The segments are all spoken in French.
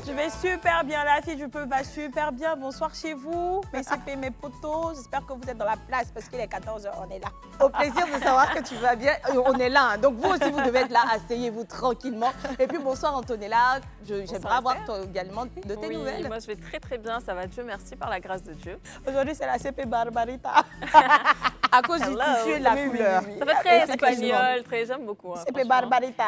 Je vais super bien, la fille, je peux va super bien. Bonsoir chez vous, mes CP, mes potos. J'espère que vous êtes dans la place parce qu'il est 14h, on est là. Au plaisir de savoir que tu vas bien. On est là, hein. Donc vous aussi, vous devez être là. Asseyez-vous tranquillement. Et puis bonsoir Antonella. J'aimerais avoir également de tes nouvelles. Moi, je vais très très bien. Ça va, Dieu merci, par la grâce de Dieu. Aujourd'hui, c'est la CP Barbarita. À cause du tissu et de la couleur. Ça fait très espagnol, très, j'aime beaucoup. Hein, CP Barbarita.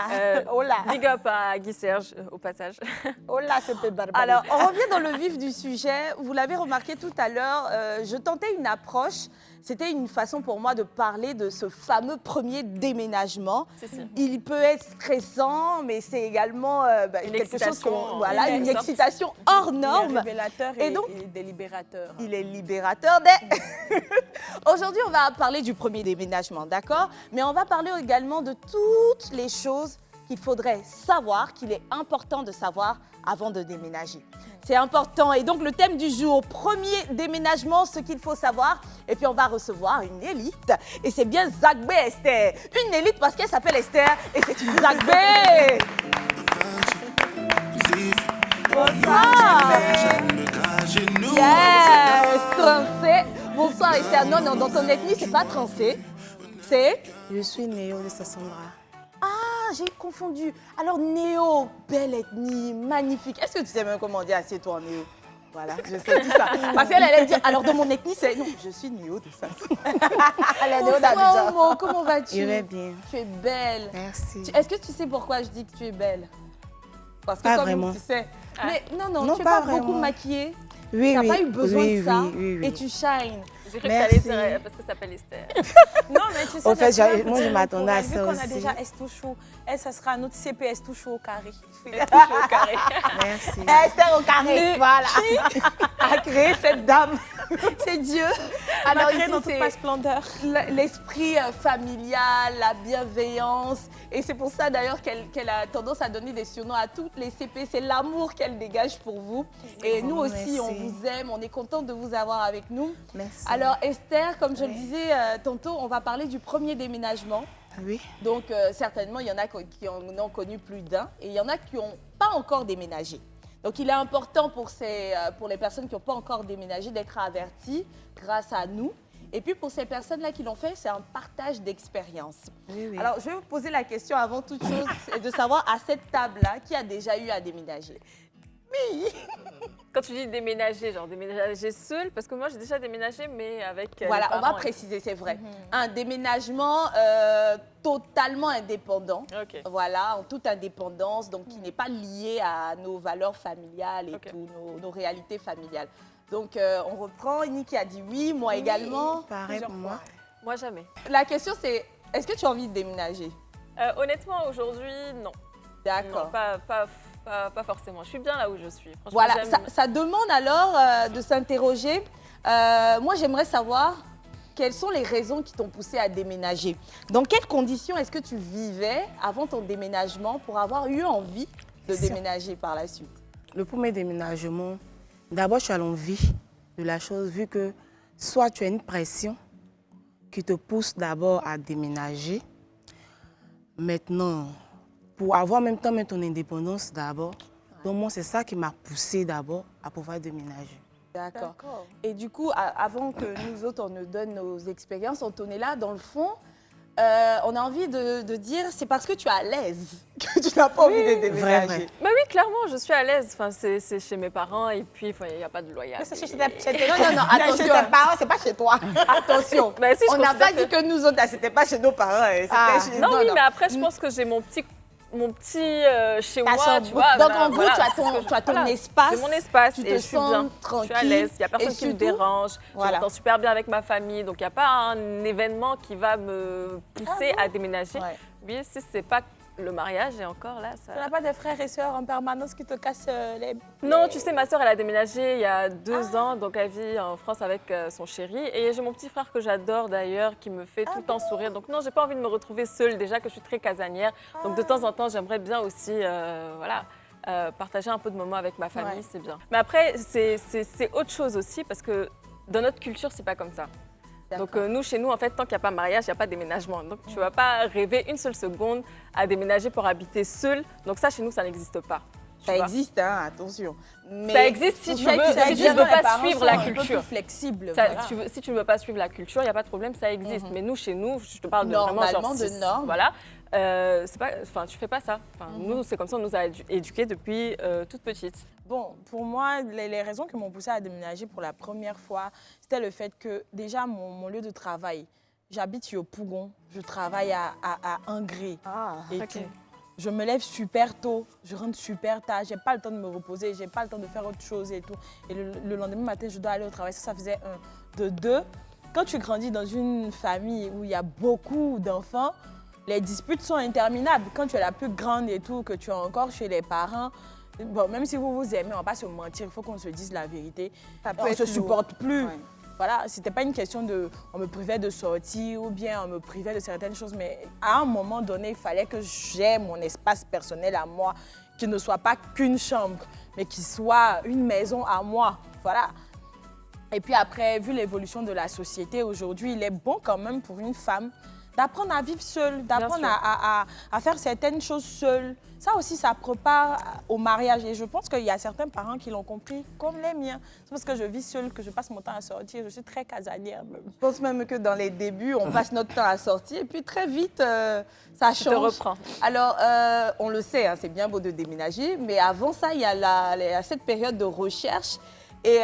Hola. Big up à Guy Serge, au passage. Hola, CP Barbarita. Alors, on revient dans le vif du sujet. Vous l'avez remarqué tout à l'heure, je tentais une approche. C'était une façon pour moi de parler de ce fameux premier déménagement. Il peut être stressant, mais c'est également quelque chose voilà, une excitation hors norme. Il est révélateur et donc, il est libérateur. Il est libérateur. Aujourd'hui, on va parler du premier déménagement, d'accord? Mais on va parler également de toutes les choses qu'il faudrait savoir, qu'il est important de savoir avant de déménager. C'est important. Et donc, le thème du jour, premier déménagement, ce qu'il faut savoir. Et puis, on va recevoir une élite. Et c'est bien Zagbé Esther. Une élite parce qu'elle s'appelle Esther et c'est une Zagbé. Bonsoir. Yes, Trancé. Bonsoir Esther. Non, non, dans ton ethnie, c'est pas Trancé. C'est? Je suis Néo de Sassandra. Ah, j'ai confondu. Alors, Néo, belle ethnie, magnifique. Est-ce que tu sais même comment dire assieds-toi, Néo? Voilà, je sais tout ça. Parce qu'elle allait dire, alors dans mon ethnie, c'est... Non, je suis Néo de ça. La Néo d'Abidjan. Bonsoir, comment vas-tu? Je vais bien. Tu es belle. Merci. Est-ce que tu sais pourquoi je dis que tu es belle? Parce que pas comme vraiment. Tu sais... Mais non, Non, tu n'es pas pas beaucoup vraiment. maquillée. Oui, tu n'as oui. pas eu besoin de ça. Oui. Et tu shines. J'ai cru que Merci. t'allais dire parce que ça s'appelle Esther. Non, mais tu sais, Au fait, naturellement, moi, je m'attendais à vu ça qu'on a aussi. déjà Estouchou, elle, ça sera notre CP Estouchou au carré. Estouchou au carré. Merci. Esther au carré, voilà. A créé cette dame. C'est Dieu. Alors, ici, dans toute c'est ma splendeur. l'esprit familial, la bienveillance. Et c'est pour ça d'ailleurs qu'elle a tendance à donner des surnoms à toutes les CP. C'est l'amour qu'elle dégage pour vous. Et nous aussi, Merci. on vous aime. On est content de vous avoir avec nous. Merci. Alors Esther, comme je le disais tantôt, on va parler du premier déménagement. Oui. Donc certainement, il y en a qui en ont connu plus d'un et il y en a qui n'ont pas encore déménagé. Donc il est important pour les personnes qui n'ont pas encore déménagé d'être averties grâce à nous. Et puis pour ces personnes-là qui l'ont fait, c'est un partage d'expérience. Oui. Alors je vais vous poser la question avant toute chose, et de savoir à cette table-là qui a déjà eu à déménager. Oui. Quand tu dis déménager, genre déménager seul, parce que moi j'ai déjà déménagé, mais avec. Voilà, les on va parents. préciser, c'est vrai. Un déménagement totalement indépendant. Ok. Voilà, en toute indépendance, donc qui n'est pas lié à nos valeurs familiales et Ok. tout, nos réalités familiales. Donc on reprend, Niki a dit oui, moi également. Pareil pour moi. Moi jamais. La question c'est, est-ce que tu as envie de déménager? Honnêtement, aujourd'hui, non. D'accord. Non, pas forcément. Je suis bien là où je suis. Franchement, Voilà, j'aime- ça demande alors de s'interroger. Moi, j'aimerais savoir quelles sont les raisons qui t'ont poussé à déménager. Dans quelles conditions est-ce que tu vivais avant ton déménagement pour avoir eu envie de déménager par la suite? Le premier déménagement, d'abord, je suis à l'envie de la chose, vu que soit tu as une pression qui te pousse d'abord à déménager. Maintenant, pour avoir en même temps ton indépendance d'abord, donc moi, c'est ça qui m'a poussé d'abord à pouvoir déménager. D'accord. Et du coup, avant que nous autres, on nous donne nos expériences, Antonella, dans le fond, on a envie de dire, c'est parce que tu es à l'aise que tu n'as pas envie de déménager. Vrai. Bah oui, clairement, je suis à l'aise. Enfin, c'est chez mes parents et puis il n'y a pas de loyer. Ça, c'est chez Non, attention. chez tes parents, c'est pas chez toi. Attention. Bah si, je On n'a considère pas dit que nous autres, c'était pas chez nos parents. C'était chez Non, oui, mais après, je pense que j'ai mon petit chez Ta moi, chambre. tu vois. Donc, voilà, en gros, voilà, tu as c'est ce ton, que je- tu as ton voilà. espace. J'ai mon espace tu et te je suis sens bien. tranquille. Je suis à l'aise, il n'y a personne et qui me surtout- dérange. Voilà. Je m'entends super bien avec ma famille, donc il n'y a pas un événement qui va me pousser à déménager. Ouais. Oui, si ce n'est pas le mariage, et encore là, ça... Tu n'as pas de frères et sœurs en permanence qui te cassent les... Non, tu sais, ma sœur, elle a déménagé il y a 2 ans, donc elle vit en France avec son chéri. Et j'ai mon petit frère que j'adore d'ailleurs, qui me fait tout le temps sourire. Donc non, j'ai pas envie de me retrouver seule, déjà que je suis très casanière. Donc de temps en temps, j'aimerais bien aussi, partager un peu de moments avec ma famille, c'est bien. Mais après, c'est autre chose aussi, parce que dans notre culture, c'est pas comme ça. Donc nous, chez nous, en fait, tant qu'il n'y a pas mariage, il n'y a pas de déménagement. Donc tu ne vas pas rêver une seule seconde à déménager pour habiter seul. Donc ça, chez nous, ça n'existe pas. Ça vois. existe, hein, attention. Mais Ça existe si tu veux, Ça si tu existe, ne veux les pas parents suivre sont la un peu culture. plus flexibles. Ça, voilà. si tu ne veux pas suivre la culture, il n'y a pas de problème, ça existe. Mais nous, chez nous, je te parle de vraiment Normalement, genre de normes. Voilà. C'est pas, enfin, tu fais pas ça. Enfin, nous, c'est comme ça, on nous a éduqués depuis toute petite. Bon, pour moi, les raisons qui m'ont poussée à déménager pour la première fois, c'était le fait que déjà mon lieu de travail, j'habite au Pougon, je travaille à Ingré et ok. tout. Je me lève super tôt, je rentre super tard, j'ai pas le temps de me reposer, j'ai pas le temps de faire autre chose et tout. Et le lendemain matin, je dois aller au travail. Ça faisait un. De deux, quand tu grandis dans une famille où il y a beaucoup d'enfants, les disputes sont interminables. Quand tu es la plus grande et tout, que tu es encore chez les parents, bon, même si vous vous aimez, on va pas se mentir, il faut qu'on se dise la vérité. On ne se supporte plus. Ouais. Voilà, c'était pas une question de on me privait de sortir ou bien on me privait de certaines choses, mais à un moment donné, il fallait que j'aie mon espace personnel à moi, qui ne soit pas qu'une chambre, mais qui soit une maison à moi. Voilà. Et puis après, vu l'évolution de la société aujourd'hui, il est bon quand même pour une femme d'apprendre à vivre seule, d'apprendre sûr. à faire certaines choses seule. Ça aussi, ça prépare au mariage. Et je pense qu'il y a certains parents qui l'ont compris, comme les miens. C'est parce que je vis seule que je passe mon temps à sortir. Je suis très casanière. Je pense même que dans les débuts, on passe notre temps à sortir et puis très vite, ça change. Tu te reprends. Alors, on le sait, hein, c'est bien beau de déménager, mais avant ça, il y a cette période de recherche. Et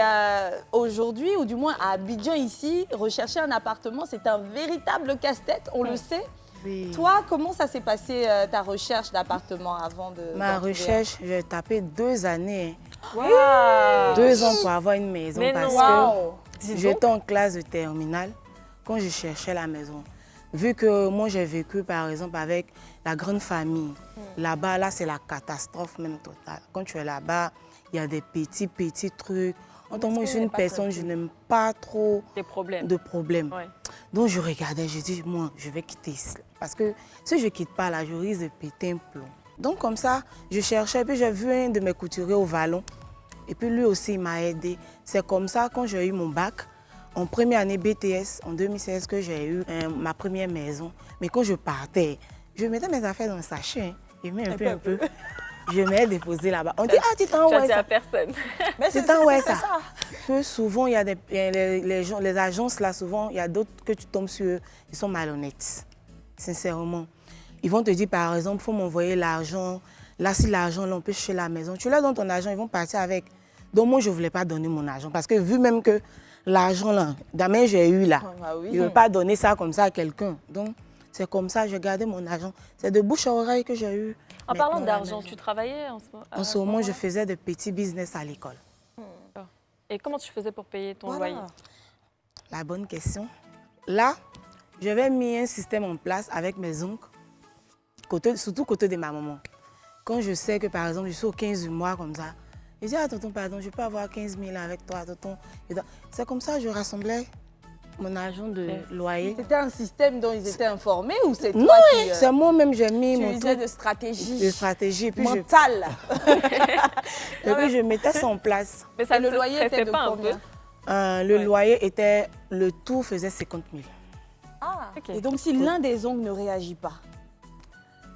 aujourd'hui, ou du moins à Abidjan ici, rechercher un appartement, c'est un véritable casse-tête, on le sait. Oui. Toi, comment ça s'est passé ta recherche d'appartement avant de... Ma d'en trouver un? recherche, j'ai tapé 2 années, Waouh. 2 ans pour avoir une maison Mais parce non. que Waouh! j'étais en classe de terminale quand je cherchais la maison. Vu que moi, j'ai vécu, par exemple, avec la grande famille. Là-bas, là, c'est la catastrophe même totale. Quand tu es là-bas, il y a des petits trucs. En tant que moi, je suis une personne, je n'aime pas trop Des problèmes. de problèmes. Ouais. Donc, je regardais, je dis, moi, je vais quitter ici. Parce que si je ne quitte pas là, je risque de péter un plomb. Donc, comme ça, je cherchais, puis j'ai vu un de mes couturiers au Vallon. Et puis, lui aussi, il m'a aidé. C'est comme ça, quand j'ai eu mon bac, en première année BTS, en 2016, que j'ai eu ma première maison. Mais quand je partais, je mettais mes affaires dans le sachet. Hein, et mets un peu. Je m'ai déposé là-bas. On dit, ah, tu t'en Tu as ouais dit à ça. personne. Mais C'est tant ouais ça. Que souvent, il y a les agences là, souvent, il y a d'autres que tu tombes sur eux, ils sont malhonnêtes. Sincèrement. Ils vont te dire, par exemple, il faut m'envoyer l'argent. Là, si l'argent, là, on peut chercher la maison. Tu leur donnes ton argent, ils vont partir avec. Donc, moi, je ne voulais pas donner mon argent. Parce que vu même que l'argent, là, demain, j'ai eu là, Ah oui. je ne veux pas donner ça comme ça à quelqu'un. Donc, c'est comme ça, je gardais mon argent. C'est de bouche à oreille que j'ai eu. En parlant maintenant la d'argent, maison. tu travaillais en ce moment? En ce moment, je faisais de petits business à l'école. Et comment tu faisais pour payer ton loyer? La bonne question. Là, j'avais mis un système en place avec mes oncles, surtout côté de ma maman. Quand je sais que, par exemple, je suis au 15 du mois comme ça, je dis, ah, tonton, pardon, je peux avoir 15 000 avec toi, tonton. C'est comme ça que je rassemblais mon argent de loyer. C'était un système dont ils étaient informés ou c'est Non, toi qui... c'est moi-même, j'ai mis Tu mon utilisais truc de stratégie de stratégie. Et puis, mentale. je mettais ça en place. Mais ça Et ne le te loyer était stressait de pas un combien? peu? Le Ouais. loyer était, le tout faisait 50 000. Ah, Ok. Et donc, si l'un des ongles ne réagit pas,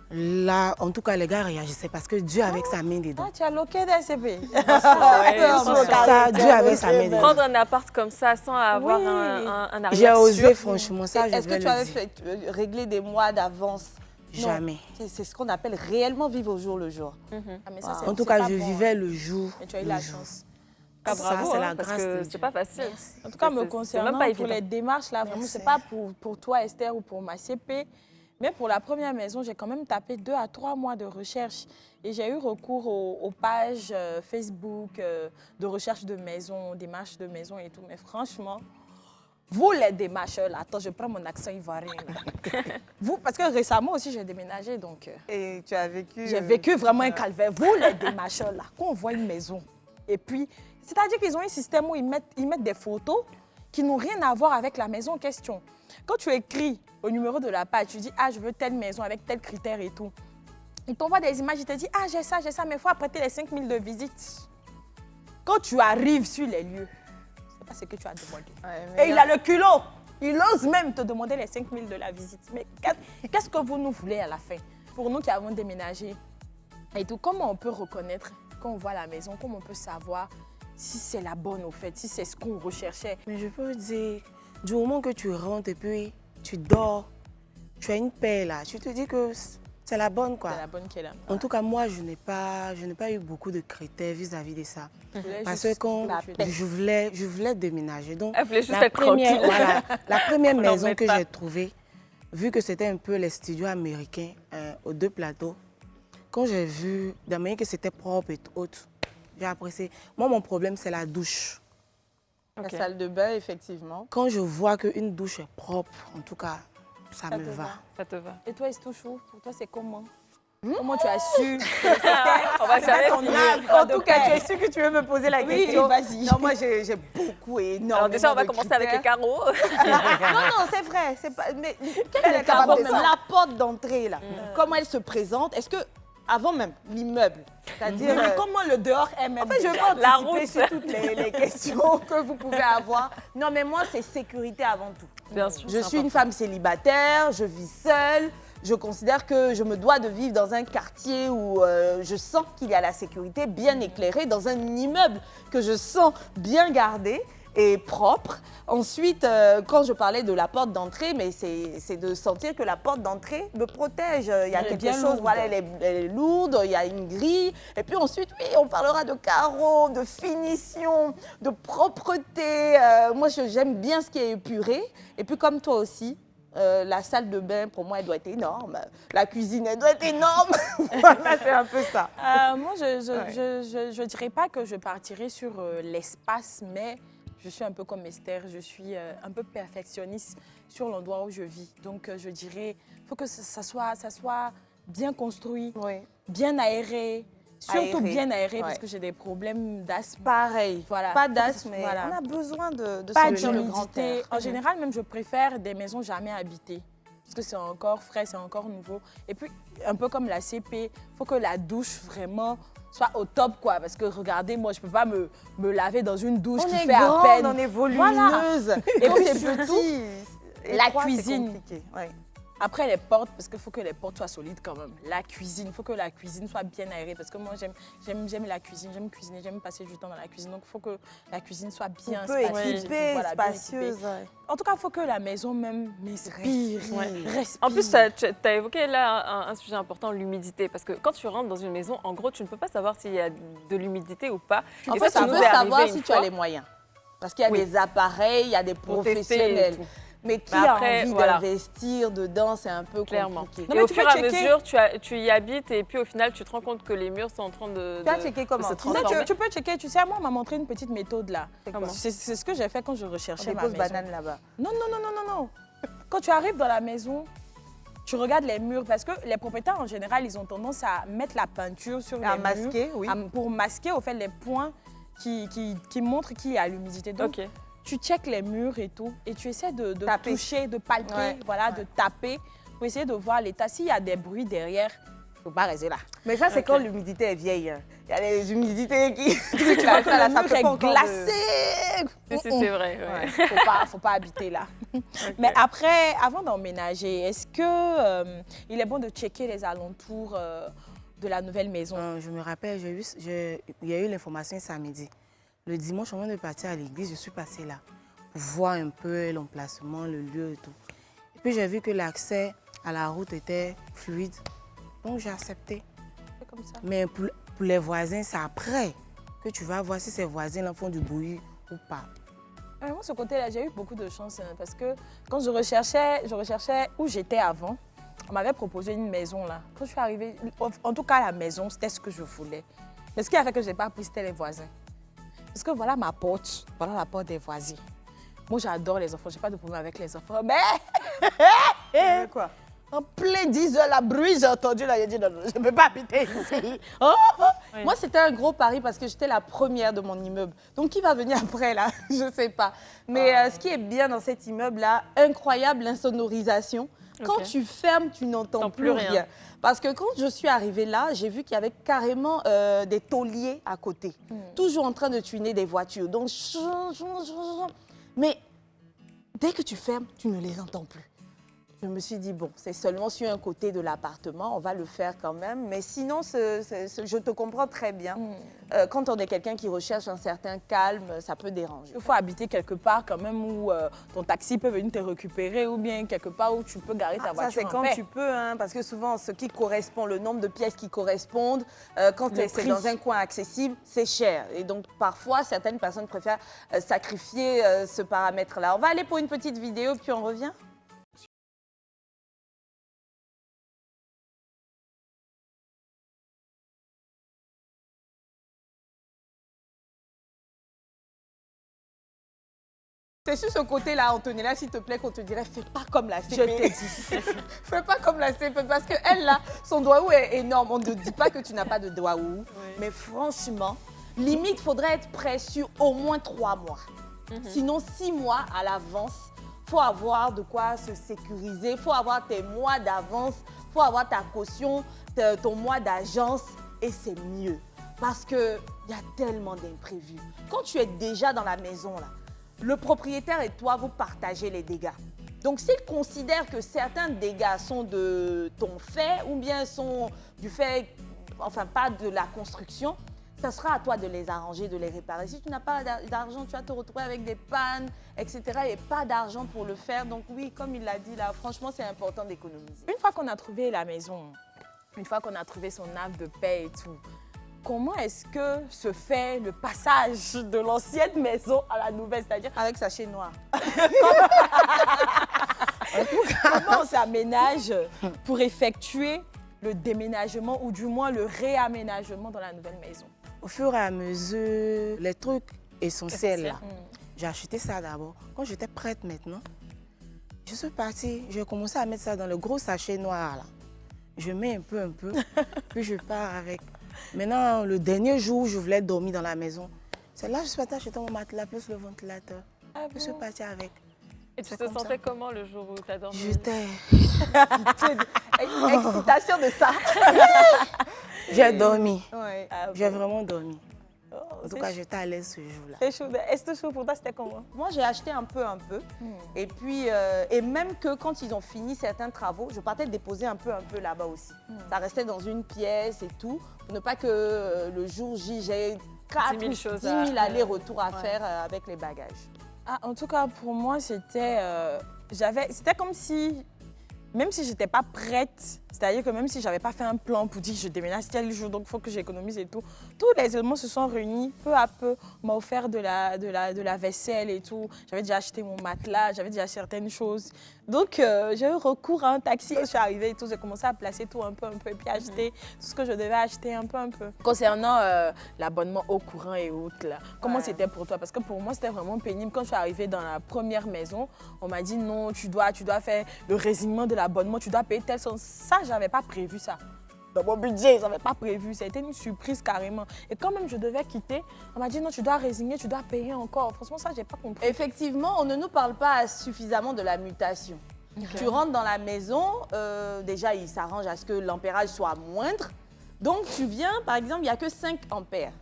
Là, en tout cas, les gars réagissaient parce que Dieu avec sa main dedans. ah, tu as loqué d'SCP. Ça, Dieu avait sa main dedans. Prendre un appart comme ça sans avoir Oui. un arrière J'ai osé, sûr. franchement, ça, je est-ce que vais tu le avais dire. fait régler des mois d'avance? Non. Jamais. C'est ce qu'on appelle réellement vivre au jour le jour. Ah, mais ça, En tout cas, je vivais le jour. Mais tu as eu le la jour. chance. Ah, Ça, bravo, c'est hein, la parce grâce de que Dieu. c'est pas facile. En tout cas, me C'est concernant, même pas pour évident. les démarches, là, vraiment, c'est pas pour toi, Esther, ou pour ma CP, mais pour la première maison, j'ai quand même tapé 2 à 3 mois de recherche. Et j'ai eu recours aux pages Facebook de recherche de maison, démarches de maison et tout. Mais franchement, vous les démarcheurs, là, attends, je prends mon accent ivoirien. Là. Vous, parce que récemment aussi, j'ai déménagé, donc Et tu as vécu... j'ai vécu vraiment un calvaire. Vous, les démarcheurs, là, quand on voit une maison, et puis, c'est-à-dire qu'ils ont un système où ils mettent des photos qui n'ont rien à voir avec la maison en question. Quand tu écris au numéro de la page, tu dis, ah, je veux telle maison avec tel critère et tout. Ils t'envoient des images, ils te disent, ah, j'ai ça, mais il faut apprêter les 5 000 de visite. Quand tu arrives sur les lieux, c'est pas ce que tu as demandé. Et il a le culot. Il ose même te demander les 5 000 de la visite. Mais qu'est-ce que vous nous voulez à la fin? Pour nous qui avons déménagé et tout, comment on peut reconnaître quand on voit la maison, comment on peut savoir si c'est la bonne au fait, si c'est ce qu'on recherchait? Mais je peux dire, du moment que tu rentres et puis tu dors, tu as une paix là, tu te dis que c'est la bonne quoi. C'est la bonne qui est là. En tout cas, moi, je n'ai pas eu beaucoup de critères vis-à-vis de ça. Parce que juste quand la paix. je voulais déménager, donc Elle voulait juste la être première, tranquille. voilà, la première On maison l'embête que pas. j'ai trouvée, vu que c'était un peu les studios américains aux 2 plateaux, quand j'ai vu de manière que c'était propre et autres, j'ai apprécié. Moi, mon problème, c'est la douche. Ok. La salle de bain, effectivement. Quand je vois qu'une douche est propre, en tout cas, ça me te va. va. Ça te va. Et toi, Estouchou, pour toi, c'est comment? Comment tu as su? On va jamais ton finir. âme. En tout cas, tu es sûr que tu veux me poser la Oui, question. vas-y. Non, moi, j'ai beaucoup et énormément Alors déjà, on va de commencer avec les critères. carreaux. Non, c'est vrai. C'est pas. Mais quel est est capable de même ça. la porte d'entrée là? Comment elle se présente? Est-ce que avant même l'immeuble, c'est-à-dire Comment le dehors est même? en fait, je vais pas La anticiper route. sur toutes les questions que vous pouvez avoir. Non, mais moi, c'est sécurité avant tout. Bien sûr. Je c'est suis une important. femme célibataire, je vis seule. Je considère que je me dois de vivre dans un quartier où je sens qu'il y a la sécurité bien éclairée, dans un immeuble que je sens bien gardé et propre. Ensuite, quand je parlais de la porte d'entrée, mais c'est de sentir que la porte d'entrée me protège. Il y a Elle est quelque bien chose, lourde. voilà, elle est lourde, il y a une grille. Et puis ensuite, oui, on parlera de carreaux, de finition, de propreté. Moi, j'aime bien ce qui est épuré. Et puis comme toi aussi, la salle de bain, pour moi, elle doit être énorme. La cuisine, elle doit être énorme. Voilà, c'est un peu ça. Moi, je dirais pas que je partirais sur l'espace, mais je suis un peu comme Esther, je suis un peu perfectionniste sur l'endroit où je vis. Donc, je dirais, il faut que ça soit bien construit, Oui. bien aéré, surtout Aéré, bien aéré, ouais. parce que j'ai des problèmes d'asthme. Pareil. Voilà. Pas Faut que d'asthme, ce- mais voilà. on a besoin de Pas sentir le grand d'humidité. air. En général, même, je préfère des maisons jamais habitées. Parce que c'est encore frais, c'est encore nouveau. Et puis, un peu comme la CP, il faut que la douche vraiment soit au top, quoi. Parce que regardez, moi, je ne peux pas me laver dans une douche On qui est fait à grande, peine. on est Voilà. volumineuse. Et Quand puis c'est surtout, petit, la étroit, c'est cuisine. compliqué. Ouais. Après, les portes, parce qu'il faut que les portes soient solides quand même. La cuisine, il faut que la cuisine soit bien aérée. Parce que moi, j'aime la cuisine, j'aime cuisiner, j'aime passer du temps dans la cuisine. Donc, il faut que la cuisine soit bien Un peu spacieuse, équipée, voilà, bien spacieuse. équipée. ouais. En tout cas, il faut que la maison même m'inspire, respire. En plus, tu as évoqué là un sujet important, l'humidité. Parce que quand tu rentres dans une maison, en gros, tu ne peux pas savoir s'il y a de l'humidité ou pas. En Et fait, ça tu nous peux est arrivé savoir une si tu as fois. les moyens. Parce qu'il y a Oui. des appareils, il y a des Pour tester et professionnels. tout. Mais qui Mais a après, envie voilà. d'investir dedans, c'est un peu Clairement. compliqué. Non, Et mais au tu fur peux et à checker. mesure, tu y habites et puis au final, tu te rends compte que les murs sont en train de, Tu as de- checké de comment? se Tu sais, transformer. Tu peux checker, tu sais, moi, on m'a montré une petite méthode là. Comment? C'est ce que j'ai fait quand je On recherchais ma dépose maison. banane là-bas. Non. Quand tu arrives dans la maison, tu regardes les murs parce que les propriétaires en général, ils ont tendance à mettre la peinture sur À les masquer, murs oui. pour masquer au fait les points qui montrent qu'il y a l'humidité. Donc, Ok. tu checkes les murs et tout et tu essaies de Taper. toucher, de palper, Ouais, voilà, ouais. de taper pour essayer de voir l'état. S'il y a des bruits derrière, il ne faut pas rester là. Mais ça, c'est Ok. quand l'humidité est vieille. hein. Il y a les humidités qui... Tu vois que le mur fait est pas encore de- glacé. Si, c'est vrai. ouais. Ouais, faut pas habiter là. Mais après, avant d'emménager, est-ce que il est bon de checker les alentours de la nouvelle maison? Je me rappelle, il y a eu l'information samedi. Le dimanche, avant de partir à l'église, je suis passée là pour voir un peu l'emplacement, le lieu et tout. Et puis j'ai vu que l'accès à la route était fluide. Donc j'ai accepté. C'est comme ça. Mais pour les voisins, c'est après que tu vas voir si ces voisins font du bruit ou pas. Moi, ce côté-là, j'ai eu beaucoup de chance hein, parce que quand je recherchais où j'étais avant. On m'avait proposé une maison là. Quand je suis arrivée, en tout cas la maison, c'était ce que je voulais. Mais ce qui a fait que je n'ai pas pris, c'était les voisins. Parce que voilà ma porte, voilà la porte des voisins. Moi, j'adore les enfants, j'ai pas de problème avec les enfants. Mais Quoi? en plein 10 heures, la bruit, j'ai entendu là, j'ai dit non, je ne peux pas habiter ici. Oh, Oui. Moi, c'était un gros pari parce que j'étais la première de mon immeuble. Donc, qui va venir après, là? Je ne sais pas. Mais ce qui est bien dans cet immeuble-là, incroyable l'insonorisation. Quand Ok. tu fermes, tu n'entends T'entends plus plus rien. rien. Parce que quand je suis arrivée là, j'ai vu qu'il y avait carrément des tauliers à côté. Toujours en train de tuner des voitures. Donc, mais dès que tu fermes, tu ne les entends plus. Je me suis dit, bon, c'est seulement sur un côté de l'appartement, on va le faire quand même. Mais sinon, je te comprends très bien. Quand on est quelqu'un qui recherche un certain calme, ça peut déranger. Il faut habiter quelque part quand même où ton taxi peut venir te récupérer ou bien quelque part où tu peux garer ta voiture Ça, c'est en quand paix. tu peux, hein, parce que souvent, ce qui correspond, le nombre de pièces qui correspondent, quand Le c'est prix. dans un coin accessible, c'est cher. Et donc, parfois, certaines personnes préfèrent sacrifier ce paramètre-là. On va aller pour une petite vidéo, puis on revient. C'est sur ce côté-là, Antonella, s'il te plaît, qu'on te dirait, fais pas comme la CP. Je t'ai dit. Fais pas comme la CP, parce qu'elle, là, son doigt est énorme. On ne dit pas que tu n'as pas de doigt mais franchement, limite, faudrait être prêt sur au moins 3 mois. Sinon, 6 mois à l'avance. Faut avoir de quoi se sécuriser, faut avoir tes mois d'avance, faut avoir ta caution, ton mois d'agence, et c'est mieux. Parce qu'il y a tellement d'imprévus. Quand tu es déjà dans la maison, là, le propriétaire et toi, vous partagez les dégâts. Donc, s'il considère que certains dégâts sont de ton fait ou bien sont du fait, enfin pas de la construction, ça sera à toi de les arranger, de les réparer. Si tu n'as pas d'argent, tu vas te retrouver avec des pannes, etc. et pas d'argent pour le faire. Donc oui, comme il l'a dit là, franchement, c'est important d'économiser. Une fois qu'on a trouvé la maison, une fois qu'on a trouvé son havre de paix et tout, comment est-ce que se fait le passage de l'ancienne maison à la nouvelle? C'est-à-dire, Avec sachet noir. comment on s'aménage pour effectuer le déménagement ou du moins le réaménagement dans la nouvelle maison? Au fur et à mesure, les trucs essentiels, là, Mm. j'ai acheté ça d'abord. Quand j'étais prête maintenant, je suis partie, j'ai commencé à mettre ça dans le gros sachet noir, là. Je mets un peu, puis je pars avec. Maintenant, le dernier jour où je voulais dormir dans la maison, c'est là que je suis partie acheter mon matelas plus le ventilateur. Je suis partie avec. Et tu C'est te comme sentais ça. comment le jour où tu as dormi? J'étais... Excitation de ça. J'ai dormi. Ouais. Ah, J'ai bon. vraiment dormi. Oh, En tout c'est cas, chou- j'étais à l'aise ce jour-là. c'est chaud. Est-ce que chaud pour toi, c'était comment? Moi, j'ai acheté un peu. Et puis, et même que quand ils ont fini certains travaux, je partais déposer un peu là-bas aussi. Ça restait dans une pièce et tout, pour ne pas que le jour J, j'ai 4 10 000 ou 10 choses 000 à- allers-retours à Ouais. faire avec les bagages. Ah, en tout cas, pour moi, c'était comme si, même si j'étais pas prête, c'est-à-dire que même si j'avais pas fait un plan pour dire je déménage tel jour, donc il faut que j'économise et tout, tous les éléments se sont réunis peu à peu. On m'a offert de la vaisselle et tout. J'avais déjà acheté mon matelas, j'avais déjà certaines choses. Donc, j'ai eu recours à un taxi. Je suis arrivée et tout, j'ai commencé à placer tout un peu, et puis acheter tout ce que je devais acheter un peu. Concernant l'abonnement au courant et autres, là, comment Ouais. c'était pour toi? Parce que pour moi, c'était vraiment pénible. Quand je suis arrivée dans la première maison, on m'a dit non, tu dois faire le résignement de l'abonnement, tu dois payer telle somme. Ça, j'avais pas prévu ça. Dans mon budget, j'avais pas prévu. Ça a été une surprise carrément. Et quand même je devais quitter, on m'a dit non, tu dois résigner, tu dois payer encore. Franchement, ça, j'ai pas compris. Effectivement, on ne nous parle pas suffisamment de la mutation. Tu rentres dans la maison, déjà, il s'arrange à ce que l'ampérage soit moindre. Donc, tu viens, par exemple, il n'y a que 5 ampères.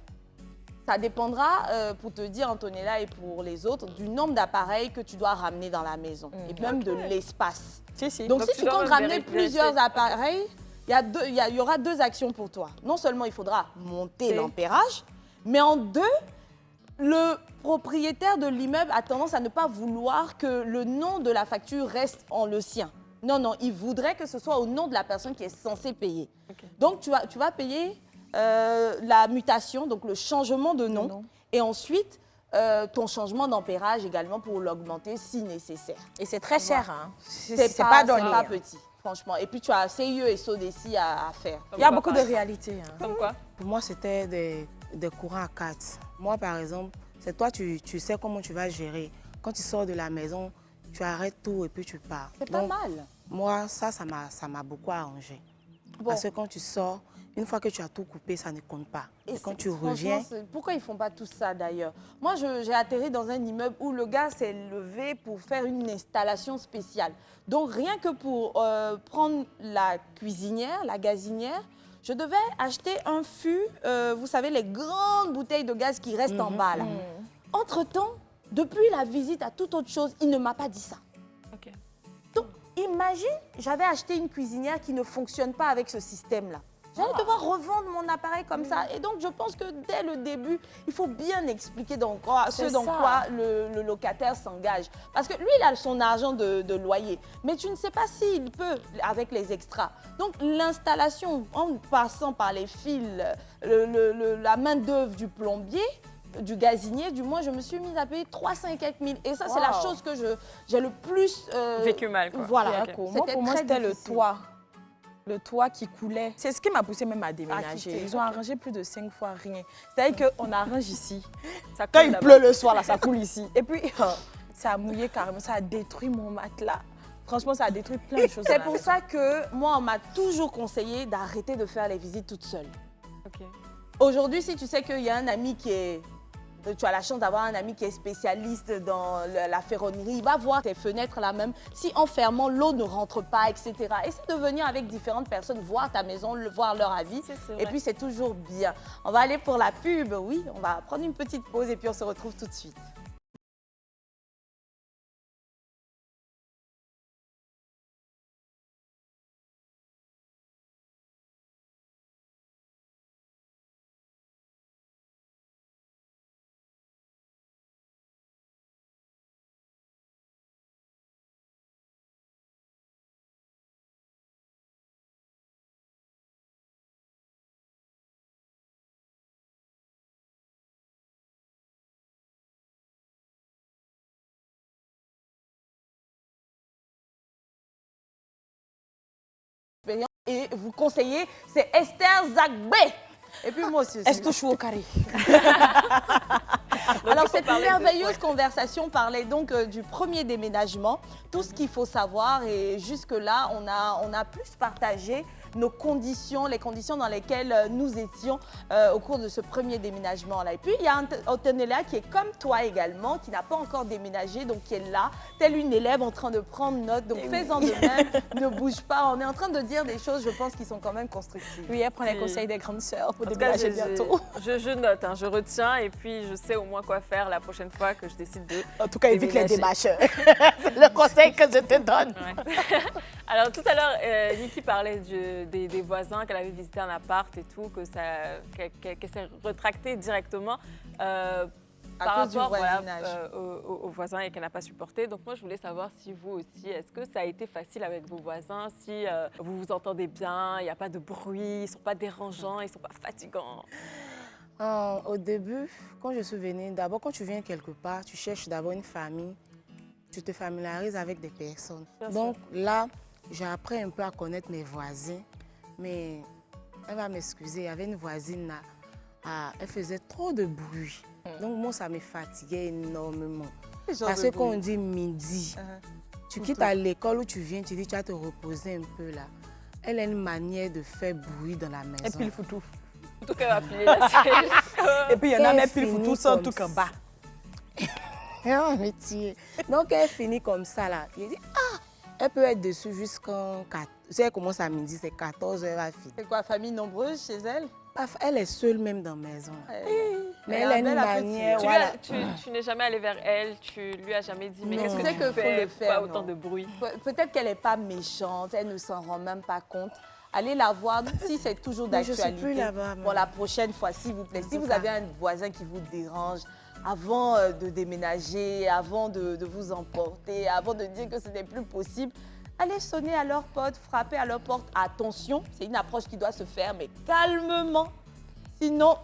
Ça dépendra, pour te dire, Antonella, et pour les autres, du nombre d'appareils que tu dois ramener dans la maison. Et même de l'espace. Si. Donc, Donc, si tu tu dois comptes même ramener vérifier. plusieurs appareils, il y aura 2 actions pour toi. Non seulement il faudra monter C'est- l'ampérage, mais en 2, le propriétaire de l'immeuble a tendance à ne pas vouloir que le nom de la facture reste en le sien. Non, il voudrait que ce soit au nom de la personne qui est censée payer. Ok. Donc, tu vas payer la mutation, donc le changement de nom, nom. et ensuite ton changement d'ampérage également pour l'augmenter si nécessaire. Et c'est très cher. Hein. C'est pas donné. c'est pas petit, franchement. Et puis, tu as CIE et SODECI à faire. Il y a Comme beaucoup quoi, de réalités. Hein. Comme quoi? Pour moi, c'était des courants à 4. Moi, par exemple, c'est toi, tu sais comment tu vas gérer. Quand tu sors de la maison, tu arrêtes tout et puis tu pars. C'est pas Donc, mal. moi, ça m'a beaucoup arrangé. Bon. Parce que quand tu sors, une fois que tu as tout coupé, ça ne compte pas. Et quand c'est- tu franchement, reviens, pourquoi ils font pas tout ça d'ailleurs? Moi, j'ai atterri dans un immeuble où le gars s'est levé pour faire une installation spéciale. Donc, rien que pour prendre la cuisinière, la gazinière, je devais acheter un fût, vous savez, les grandes bouteilles de gaz qui restent en bas là. Entre-temps, depuis la visite à toute autre chose, il ne m'a pas dit ça. Ok. Donc, il imagine, j'avais acheté une cuisinière qui ne fonctionne pas avec ce système-là. J'allais devoir revendre mon appareil comme ça. Et donc, je pense que dès le début, il faut bien expliquer dans quoi le locataire s'engage. Parce que lui, il a son argent de loyer. Mais tu ne sais pas s'il peut avec les extras. Donc, l'installation, en passant par les fils, la main-d'œuvre du plombier, du gazinier, du moins, je me suis mise à payer 300 quelques mille. Et ça, c'est la chose que j'ai le plus... vécu mal, quoi. Voilà. Okay. Moi, pour moi, c'était le toit. Le toit qui coulait. C'est ce qui m'a poussé même à déménager. Ils ont arrangé plus de 5 fois rien. C'est-à-dire qu'on arrange ici. Ça Quand il pleut le soir, là, ça coule ici. Et puis, ça a mouillé carrément. Ça a détruit mon matelas. Franchement, ça a détruit plein de choses. C'est pour ça que moi, on m'a toujours conseillé d'arrêter de faire les visites toute seule. Okay. Aujourd'hui, si tu sais qu'il y a un ami qui est... Tu as la chance d'avoir un ami qui est spécialiste dans la ferronnerie. Il va voir tes fenêtres là même. Si en fermant, l'eau ne rentre pas, etc. Essaie de venir avec différentes personnes, voir ta maison, voir leur avis. Et puis, c'est toujours bien. On va aller pour la pub. Oui, on va prendre une petite pause et puis on se retrouve tout de suite. Et vous conseillez, c'est Esther Zagbé. Et puis moi aussi. Est-ce que je suis au carré? Alors, cette merveilleuse conversation parlait donc du premier déménagement, tout ce qu'il faut savoir. Et jusque-là, on a plus partagé nos conditions, les conditions dans lesquelles nous étions au cours de ce premier déménagement-là. Et puis, il y a Antonella qui est comme toi également, qui n'a pas encore déménagé, donc qui est là, telle une élève en train de prendre note. Donc, fais-en de même, ne bouge pas. On est en train de dire des choses, je pense, qui sont quand même constructives. Oui, elle prend les conseils des grandes sœurs pour déménager bientôt. Je note, hein, je retiens et puis je sais au moins quoi faire la prochaine fois que je décide de En tout cas, évite les démarcheurs. C'est le conseil que je te donne. Ouais. Alors, tout à l'heure, Niki parlait des voisins, qu'elle avait visité un appart et tout, qu'elle s'est retractée directement par rapport aux voisins et qu'elle n'a pas supporté. Donc, moi, je voulais savoir si vous aussi, est-ce que ça a été facile avec vos voisins, si vous vous entendez bien, il n'y a pas de bruit, ils ne sont pas dérangeants, ils ne sont pas fatigants? Au début, quand je suis venue, d'abord, quand tu viens quelque part, tu cherches d'abord une famille, tu te familiarises avec des personnes. Donc là, j'ai appris un peu à connaître mes voisins, mais elle va m'excuser, il y avait une voisine là, elle faisait trop de bruit. Donc moi, ça me fatiguait énormément. Parce que quand on dit midi, tu quittes à l'école où tu viens, tu dis tu vas te reposer un peu là. Elle a une manière de faire bruit dans la maison. Et puis le foutou. En tout cas, elle va plier la siège. Et puis il y en a même plus le foutou sans tout en bas. Donc elle finit comme ça là. Il dit elle peut être dessus jusqu'en 4. Si elle commence à midi, c'est 14h, elle va finir. C'est quoi, famille nombreuse chez elle? Elle est seule même dans la maison. Mais elle a une manière. Tu n'es jamais allé vers elle, tu lui as jamais dit, mais qu'est-ce que tu fais? Pas autant de bruit. Peut-être qu'elle n'est pas méchante, elle ne s'en rend même pas compte. Allez la voir, si c'est toujours d'actualité. Pour la prochaine fois, s'il vous plaît. Si vous avez un voisin qui vous dérange, avant de déménager, avant de vous emporter, avant de dire que ce n'est plus possible, allez sonner à leur porte, frapper à leur porte. Attention, c'est une approche qui doit se faire, mais calmement. Sinon,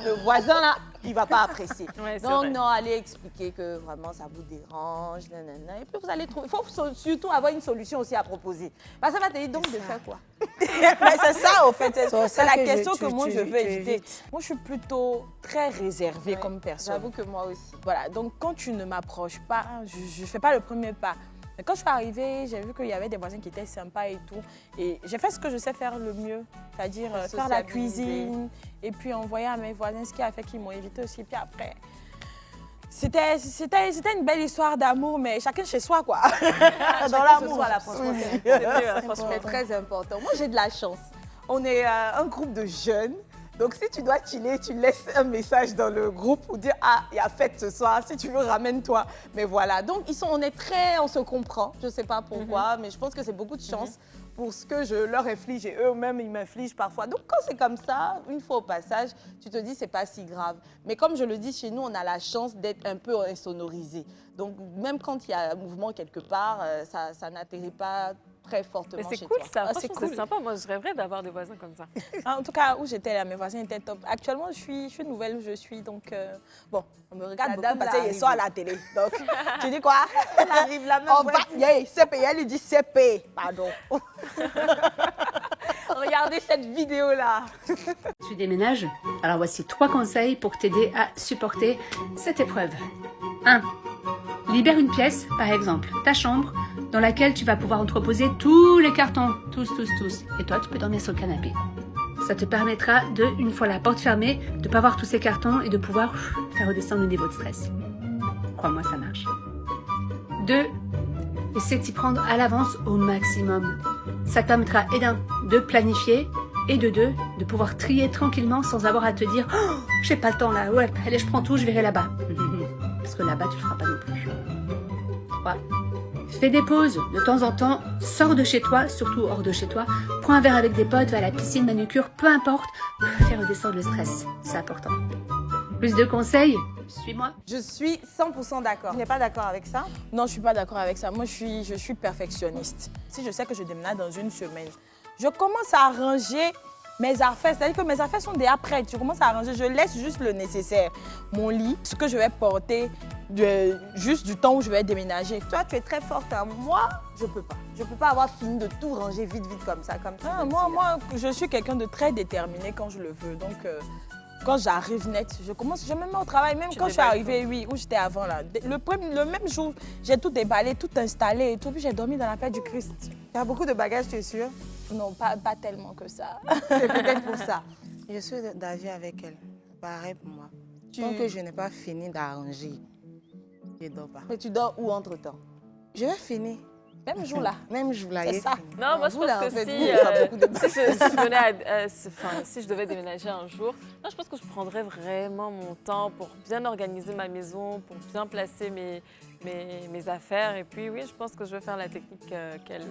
le voisin là, il ne va pas apprécier. Ouais, donc non, allez expliquer que vraiment ça vous dérange, nanana, et puis vous allez trouver. Il faut surtout avoir une solution aussi à proposer. Parce que ça va te dire donc de faire quoi? Mais c'est ça, au fait. C'est la question que moi, je veux éviter. Moi, je suis plutôt très réservée comme personne. J'avoue que moi aussi. Voilà, donc quand tu ne m'approches pas, je ne fais pas le premier pas. Mais quand je suis arrivée, j'ai vu qu'il y avait des voisins qui étaient sympas et tout. Et j'ai fait ce que je sais faire le mieux, c'est-à-dire faire la cuisine et puis envoyer à mes voisins, ce qui a fait qu'ils m'ont évité aussi. Puis après, c'était une belle histoire d'amour, mais chacun chez soi, quoi. Dans l'amour, voilà, franchement, c'est très important. Moi, j'ai de la chance. On est un groupe de jeunes. Donc, si tu dois chiller, tu laisses un message dans le groupe pour dire « Ah, il y a fête ce soir, si tu veux, ramène-toi. » Mais voilà, donc on se comprend. Je ne sais pas pourquoi, mais je pense que c'est beaucoup de chance pour ce que je leur inflige et eux-mêmes, ils m'infligent parfois. Donc, quand c'est comme ça, une fois au passage, tu te dis, c'est pas si grave. Mais comme je le dis, chez nous, on a la chance d'être un peu insonorisé. Donc, même quand il y a un mouvement quelque part, ça n'atterrit pas très fortement Mais c'est chez cool toi. ça, Ah, c'est franchement cool. c'est sympa. Moi, je rêverais d'avoir des voisins comme ça. En tout cas, où j'étais là, mes voisins étaient top. Actuellement, je suis nouvelle où je suis, donc bon, on me regarde La beaucoup dame parce là qu'ils arrive. sont à la télé. Donc, tu dis quoi? Elle arrive là même. On va, yeah, CP, elle lui dit CP, pardon. Regardez cette vidéo-là. Tu déménages? Alors voici 3 conseils pour t'aider à supporter cette épreuve. 1. Libère une pièce, par exemple ta chambre, dans laquelle tu vas pouvoir entreposer tous les cartons. Tous. Et toi, tu peux dormir sur le canapé. Ça te permettra de, une fois la porte fermée, de ne pas voir tous ces cartons et de pouvoir faire redescendre le niveau de stress. Crois-moi, ça marche. 2. Essaie de t'y prendre à l'avance au maximum. Ça te permettra, et d'un, de planifier, et de deux, de pouvoir trier tranquillement sans avoir à te dire « Oh, j'ai pas le temps là, ouais, allez, je prends tout, je verrai là-bas. » Parce que là-bas, tu le feras pas non plus. 3. Fais des pauses de temps en temps, sors de chez toi, surtout hors de chez toi, prends un verre avec des potes, va à la piscine, manucure, peu importe, fais redescendre le stress, c'est important. Plus de conseils? Suis-moi. Je suis 100% d'accord. Tu n'es pas d'accord avec ça? Non, je suis pas d'accord avec ça. Moi, je suis perfectionniste. Si je sais que je déménage dans une semaine, je commence à arranger mes affaires. C'est-à-dire que mes affaires sont déjà prêtes. Je commence à arranger. Je laisse juste le nécessaire. Mon lit, ce que je vais porter, juste du temps où je vais déménager. Toi, tu es très forte. Hein. Moi, je peux pas. Je peux pas avoir fini de tout ranger vite comme ça. Comme tu Ah, le dis, moi, là. je suis quelqu'un de très déterminé quand je le veux. Donc, quand j'arrive net, je me mets au travail. Même Tu quand je suis déballes arrivée, oui, où j'étais avant, là. Le même jour, j'ai tout déballé, tout installé et tout. Puis j'ai dormi dans la paix du Christ. Tu as beaucoup de bagages, tu es sûre? Non, pas tellement que ça. C'est peut-être pour ça. Je suis d'avis avec elle. Pareil pour moi. Tu- Tant que je n'ai pas fini d'arranger, je ne dors pas. Mais tu dors où entre-temps? Je vais finir. Même jour, là. Même je vous l'ai C'est ça. fini. Non, moi je Vous, pense là, en que fait, si, vous, il y a beaucoup de si je venais si je devais déménager un jour, non, je pense que je prendrais vraiment mon temps pour bien organiser ma maison, pour bien placer mes affaires. Et puis oui, je pense que je vais faire la technique qu'elle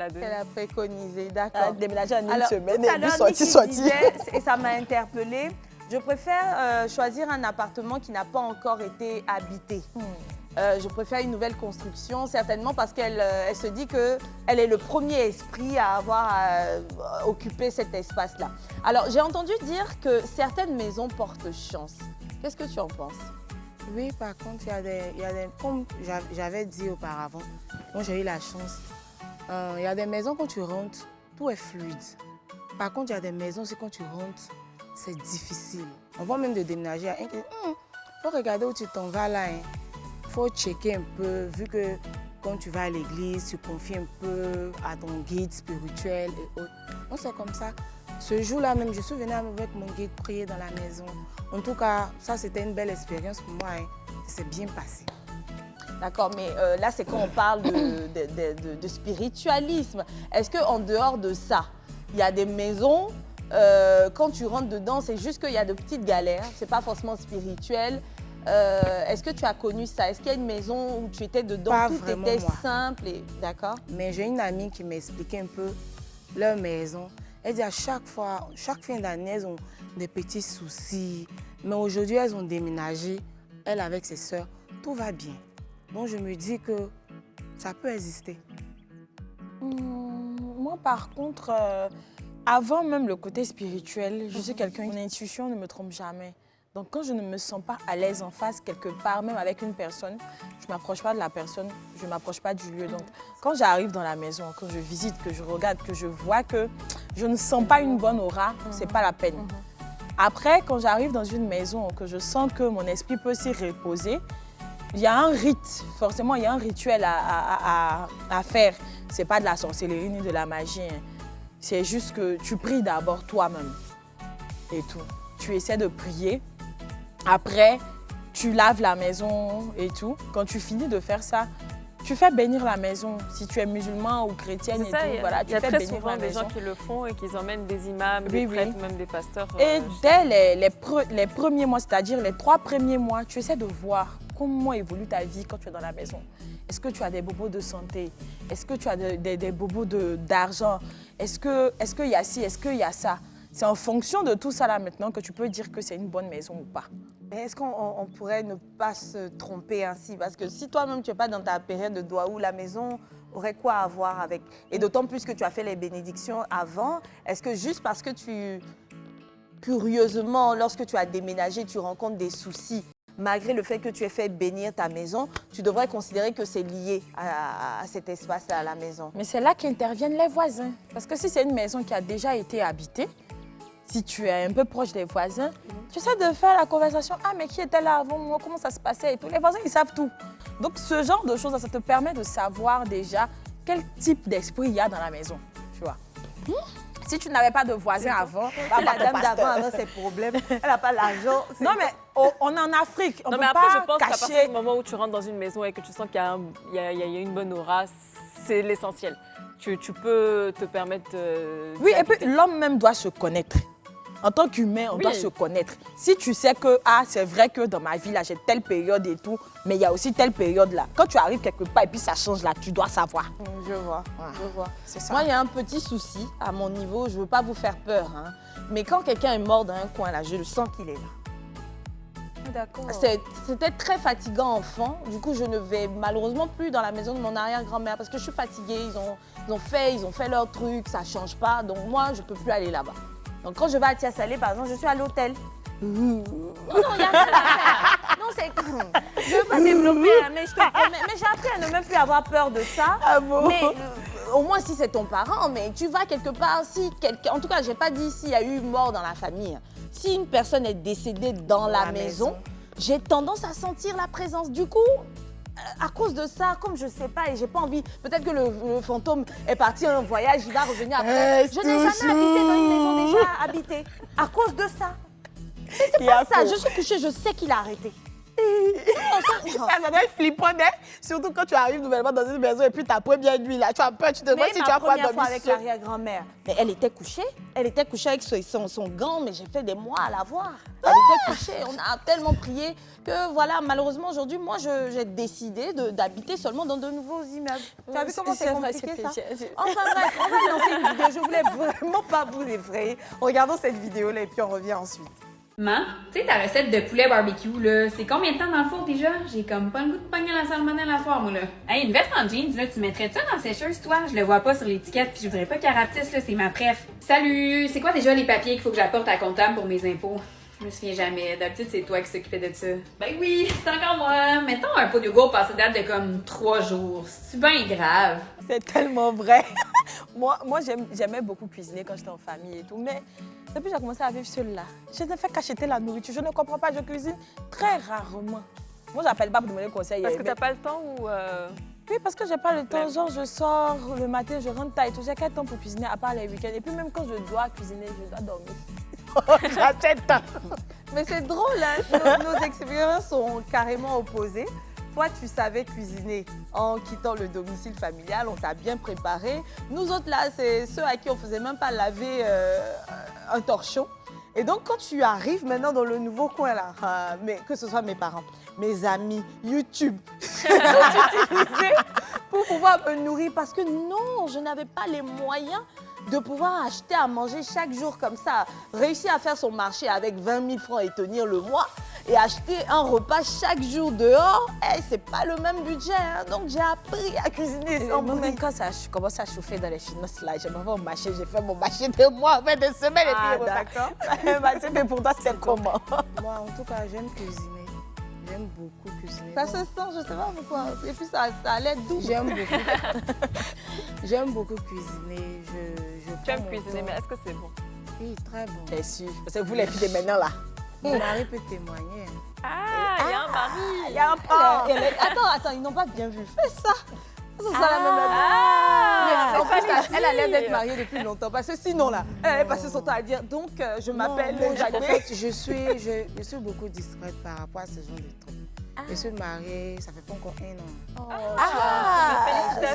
a donnée. Elle a préconisé, Ah, d'accord. déménager en une Alors, semaine tout à et l'heure, puis Niki sortir. disait, et ça m'a interpellée, je préfère choisir un appartement qui n'a pas encore été habité. Je préfère une nouvelle construction, certainement parce qu'elle elle se dit qu'elle est le premier esprit à avoir occupé cet espace-là. Alors, j'ai entendu dire que certaines maisons portent chance. Qu'est-ce que tu en penses? Oui, par contre, il y a des comme j'avais dit auparavant, moi j'ai eu la chance. Il y a des maisons quand tu rentres, tout est fluide. Par contre, il y a des maisons, c'est quand tu rentres, c'est difficile. On voit même de déménager. Il faut regarder où tu t'en vas là. Il faut checker un peu, vu que quand tu vas à l'église, tu confies un peu à ton guide spirituel et autres. Donc c'est comme ça. Ce jour-là même, je suis venue avec mon guide prier dans la maison. En tout cas, ça c'était une belle expérience pour moi. C'est bien passé. D'accord, mais là, c'est quand on parle de spiritualisme. Est-ce qu'en dehors de ça, il y a des maisons, quand tu rentres dedans, c'est juste qu'il y a de petites galères, c'est pas forcément spirituel. Est-ce que tu as connu ça? Est-ce qu'il y a une maison où tu étais dedans, Pas tout vraiment, était moi. simple et... D'accord. Mais j'ai une amie qui m'expliquait un peu leur maison. Elle dit à chaque fois, chaque fin d'année, elles ont des petits soucis. Mais aujourd'hui, elles ont déménagé, elle avec ses sœurs. Tout va bien. Donc je me dis que ça peut exister. Moi, par contre, avant même le côté spirituel, je suis quelqu'un, mon intuition ne me trompe jamais. Donc, quand je ne me sens pas à l'aise en face, quelque part, même avec une personne, je ne m'approche pas de la personne, je ne m'approche pas du lieu. Donc, quand j'arrive dans la maison, quand je visite, que je regarde, que je vois que je ne sens pas une bonne aura, ce n'est pas la peine. Après, quand j'arrive dans une maison, que je sens que mon esprit peut s'y reposer, il y a un rite, forcément, il y a un rituel à faire. Ce n'est pas de la sorcellerie ni de la magie. Hein. C'est juste que tu pries d'abord toi-même et tout. Tu essaies de prier. Après, tu laves la maison et tout. Quand tu finis de faire ça, tu fais bénir la maison. Si tu es musulman ou chrétienne et C'est ça, tout, voilà, il tu y a fais très bénir souvent la des maison. gens qui le font et qui emmènent des imams, Oui, des oui. prêtres, même des pasteurs. Et dès les premiers mois, c'est-à-dire les 3 premiers mois, tu essaies de voir comment évolue ta vie quand tu es dans la maison. Est-ce que tu as des bobos de santé? Est-ce que tu as des bobos d'argent? Est-ce qu'il y a ci? Est-ce qu'il y a ça? C'est en fonction de tout ça là maintenant que tu peux dire que c'est une bonne maison ou pas. Mais est-ce qu'on pourrait ne pas se tromper ainsi? Parce que si toi-même, tu n'es pas dans ta période de Douaou, la maison aurait quoi à voir avec? Et d'autant plus que tu as fait les bénédictions avant, est-ce que juste parce que curieusement, lorsque tu as déménagé, tu rencontres des soucis, malgré le fait que tu aies fait bénir ta maison, tu devrais considérer que c'est lié à cet espace-là, à la maison? Mais c'est là qu'interviennent les voisins. Parce que si c'est une maison qui a déjà été habitée, si tu es un peu proche des voisins, tu essaies de faire la conversation. Ah, mais qui était là avant moi? Comment ça se passait et tout. Les voisins, ils savent tout. Donc, ce genre de choses, ça te permet de savoir déjà quel type d'esprit il y a dans la maison. Tu vois. Si tu n'avais pas de voisins avant, La dame d'avant avait ses problèmes, elle n'a pas l'argent. Non, mais on est en Afrique. On Non, ne mais peut après, je pas pense qu'à partir cacher. du moment où tu rentres dans une maison et que tu sens qu'il y a une bonne aura, c'est l'essentiel. Tu peux te permettre de... Oui, et puis l'homme même doit se connaître. En tant qu'humain, on Oui. doit se connaître. Si tu sais que, c'est vrai que dans ma vie, là, j'ai telle période et tout, mais il y a aussi telle période là. Quand tu arrives quelque part et puis ça change là, tu dois savoir. Je vois, je vois. C'est ça. Moi, il y a un petit souci à mon niveau, je ne veux pas vous faire peur, hein. Mais quand quelqu'un est mort dans un coin là, je le sens qu'il est là. D'accord. C'était très fatigant enfant. Du coup, je ne vais malheureusement plus dans la maison de mon arrière-grand-mère parce que je suis fatiguée. Ils ont fait leur truc, ça ne change pas. Donc moi, je ne peux plus aller là-bas. Donc quand je vais à Tia-Salé, par exemple, je suis à l'hôtel. Non, il y a ça à faire. Non, c'est... Je ne veux pas développer, hein, mais je te promets. Mais j'ai appris à ne même plus avoir peur de ça. Ah bon? Mais au moins, si c'est ton parent, mais tu vas quelque part, si quelqu'un... En tout cas, je n'ai pas dit s'il y a eu mort dans la famille. Si une personne est décédée dans la maison, j'ai tendance à sentir la présence. Du coup, à cause de ça, comme je ne sais pas et j'ai pas envie, peut-être que le fantôme est parti en voyage, il va revenir après. Je n'ai jamais habité dans une maison déjà habitée. À cause de ça. C'est pas ça, je suis couchée, je sais qu'il a arrêté. Ça doit être flippant, hein? Surtout quand tu arrives nouvellement dans une maison et puis ta première nuit là, tu as peur, tu te demandes Mais si ma tu as pas première dormi fois avec seule. l'arrière-grand-mère, mais elle était couchée avec son gant, mais j'ai fait des mois à la voir. Elle était couchée, on a tellement prié que voilà, malheureusement aujourd'hui, moi j'ai décidé d'habiter seulement dans de nouveaux immeubles. Tu as vu comment c'est compliqué ça? Enfin bref, on va lancer une vidéo, je voulais vraiment pas vous effrayer. Regardons cette vidéo-là et puis on revient ensuite. Maman, tu sais, ta recette de poulet barbecue, là, c'est combien de temps dans le four déjà? J'ai comme pas le goût de pogner la salmonelle à soir, moi, là. Hey, une veste en jeans, là, tu mettrais ça dans la sécheuse, toi? Je le vois pas sur l'étiquette, puis je voudrais pas qu'elle rapetisse, là, c'est ma préf. Salut! C'est quoi déjà les papiers qu'il faut que j'apporte à la comptable pour mes impôts? Je me souviens jamais. D'habitude, c'est toi qui s'occupais de ça. Ben oui, c'est encore moi. Mettons un pot de yogourt passé date de comme 3 jours. C'est bien grave. C'est tellement vrai. moi j'aimais beaucoup cuisiner quand j'étais en famille et tout, mais depuis que j'ai commencé à vivre seule là, je ne fais qu'acheter la nourriture. Je ne comprends pas, je cuisine très rarement. Moi, j'appelle pas pour demander conseil. Parce que mais- t'as pas le temps ou... Oui, parce que j'ai pas le temps. Flemme. Genre, je sors le matin, je rentre tard et tout. J'ai quel temps pour cuisiner à part les week-ends. Et puis même quand je dois cuisiner, je dois dormir. J'achète temps. Mais c'est drôle, hein? Nos expériences sont carrément opposées. Toi, tu savais cuisiner en quittant le domicile familial, on t'a bien préparé. Nous autres, là, c'est ceux à qui on ne faisait même pas laver un torchon. Et donc, quand tu arrives maintenant dans le nouveau coin, là, mais que ce soit mes parents, mes amis, YouTube, j'utilisais pour pouvoir me nourrir parce que non, je n'avais pas les moyens de pouvoir acheter à manger chaque jour comme ça. Réussir à faire son marché avec 20 000 francs et tenir le mois et acheter un repas chaque jour dehors, c'est pas le même budget. Hein. Donc, j'ai appris à cuisiner sans Moi, bruit. même quand ça commence à chauffer dans les finances là, je m'en vais au marché, j'ai fait mon marché de mois, en fait, de semaines et puis d'accord. mais pour toi, c'est comment? Moi, en tout cas, j'aime cuisiner. J'aime beaucoup cuisiner. Ça se sent, je sais pas pourquoi. Et puis, ça a l'air doux. J'aime beaucoup. J'aime beaucoup cuisiner. Je Tu aimes prends mon cuisiner, temps. mais est-ce que c'est bon? Oui, très bon. Bien sûr, parce que vous les filles de maintenant là. Mon mari peut témoigner. Hein. Ah, il y a un mari. Il y a un pan. Attends, ils n'ont pas bien vu. Fais ça. C'est ça la même Ah, En fait, c'est elle a l'air d'être mariée depuis longtemps. Parce que sinon, là, elle est passée son temps à dire donc, je m'appelle Non, en Jacques. fait, je suis beaucoup discrète par rapport à ce genre de trucs. Je suis mariée, ça fait pas encore 1 an.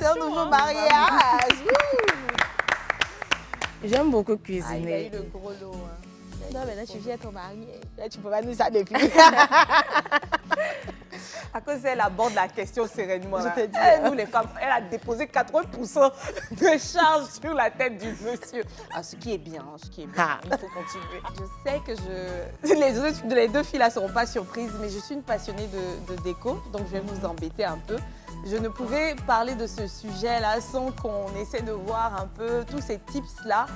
un nouveau mariage. J'aime beaucoup Ah, il a eu cuisiner. le gros lot. Hein. Non, mais là, tu viens ton mari. Là, tu peux pas nous ça depuis. À cause elle aborde la question sereinement. Je là. te dis, Nous, les femmes, elle a déposé 80% de charge sur la tête du monsieur. Ah, ce qui est bien, ce qui est bien. Ah. Il faut continuer. Je sais que les deux filles là seront pas surprises, mais je suis une passionnée de déco, donc je vais vous embêter un peu. Je ne pouvais parler de ce sujet-là sans qu'on essaie de voir un peu tous ces tips-là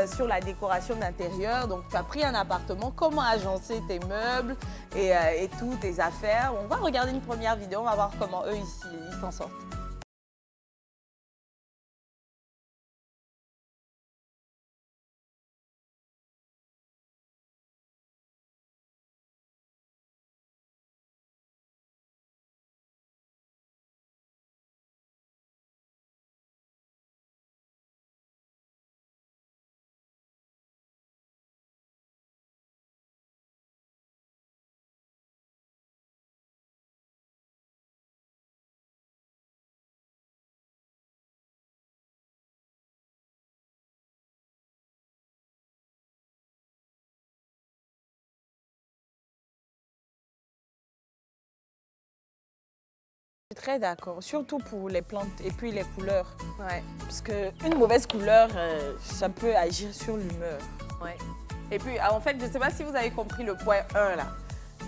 sur la décoration d'intérieur. Donc, tu as pris un appartement, comment agencer tes meubles et toutes tes affaires. On va regarder une première vidéo, on va voir comment eux, ils s'en sortent. Je suis très d'accord, surtout pour les plantes et puis les couleurs. Ouais. Parce qu'une mauvaise couleur, ça peut agir sur l'humeur. Ouais. Et puis, en fait, je ne sais pas si vous avez compris le point 1 là.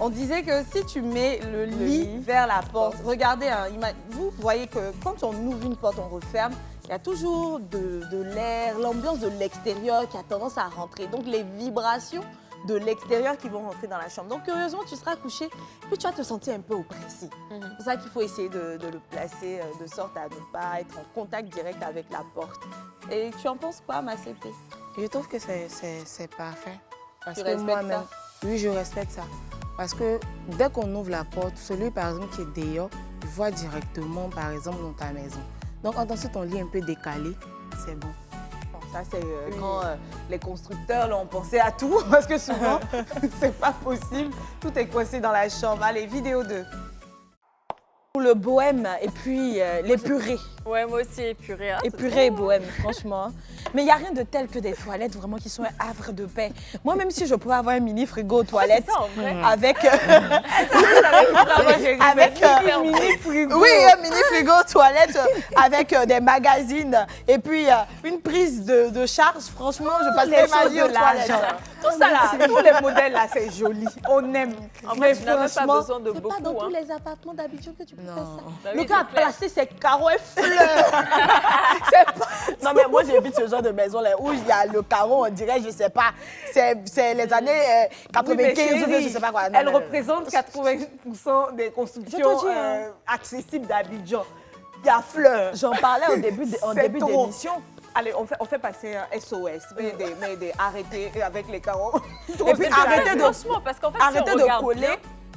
On disait que si tu mets le lit vers la porte, regardez, hein, vous voyez que quand on ouvre une porte, on referme, il y a toujours de l'air, l'ambiance de l'extérieur qui a tendance à rentrer. Donc, les vibrations de l'extérieur qui vont rentrer dans la chambre. Donc, curieusement, tu seras couché, puis tu vas te sentir un peu oppressé. C'est pour ça qu'il faut essayer de le placer de sorte à ne pas être en contact direct avec la porte. Et tu en penses quoi, ma CP? Je trouve que c'est parfait. Parce Tu que respectes moi-même, ça? oui, je respecte ça. Parce que dès qu'on ouvre la porte, celui par exemple qui est dehors, il voit directement par exemple dans ta maison. Donc en tant que ton lit un peu décalé, c'est bon. Bon, ça, c'est quand les constructeurs là, ont pensé à tout, parce que souvent, c'est pas possible. Tout est coincé dans la chambre. Allez, vidéo 2. Pour le bohème et puis les purées. Ouais, moi aussi, épurée. Hein, Épuré et bohème, franchement. Mais il n'y a rien de tel que des toilettes vraiment qui sont un havre de paix. Moi, même si je pouvais avoir un mini frigo aux toilettes, c'est ça, en vrai. avec, Avec un mini frigo. Oui, un mini frigo aux toilettes avec des magazines et puis une prise de charge. Franchement, je passerais ma vie aux toilettes. Tout ça là, tous les modèles là, c'est joli. On aime. En Mais fait, tu n'as même pas franchement, besoin de c'est pas dans beaucoup. tous Hein. les appartements d'habitude que tu peux faire ça. Bah Le oui, gars a c'est clair. placé ses carreaux et fleurs. C'est pas... Non, mais moi, j'habite ce genre de maison là où il y a le carreau, on dirait, je sais pas, c'est les années 95 ou bien je sais pas quoi. Non, Elle non, non. représente 80% des constructions Je te dis, hein. accessibles d'Abidjan. Il y a fleurs. J'en parlais au début C'est début trop. d'émission. Allez, on fait passer un SOS, arrêtez avec les carreaux. Et puis arrêtez de, Franchement, parce qu'en fait, si arrêtez on de regarde coller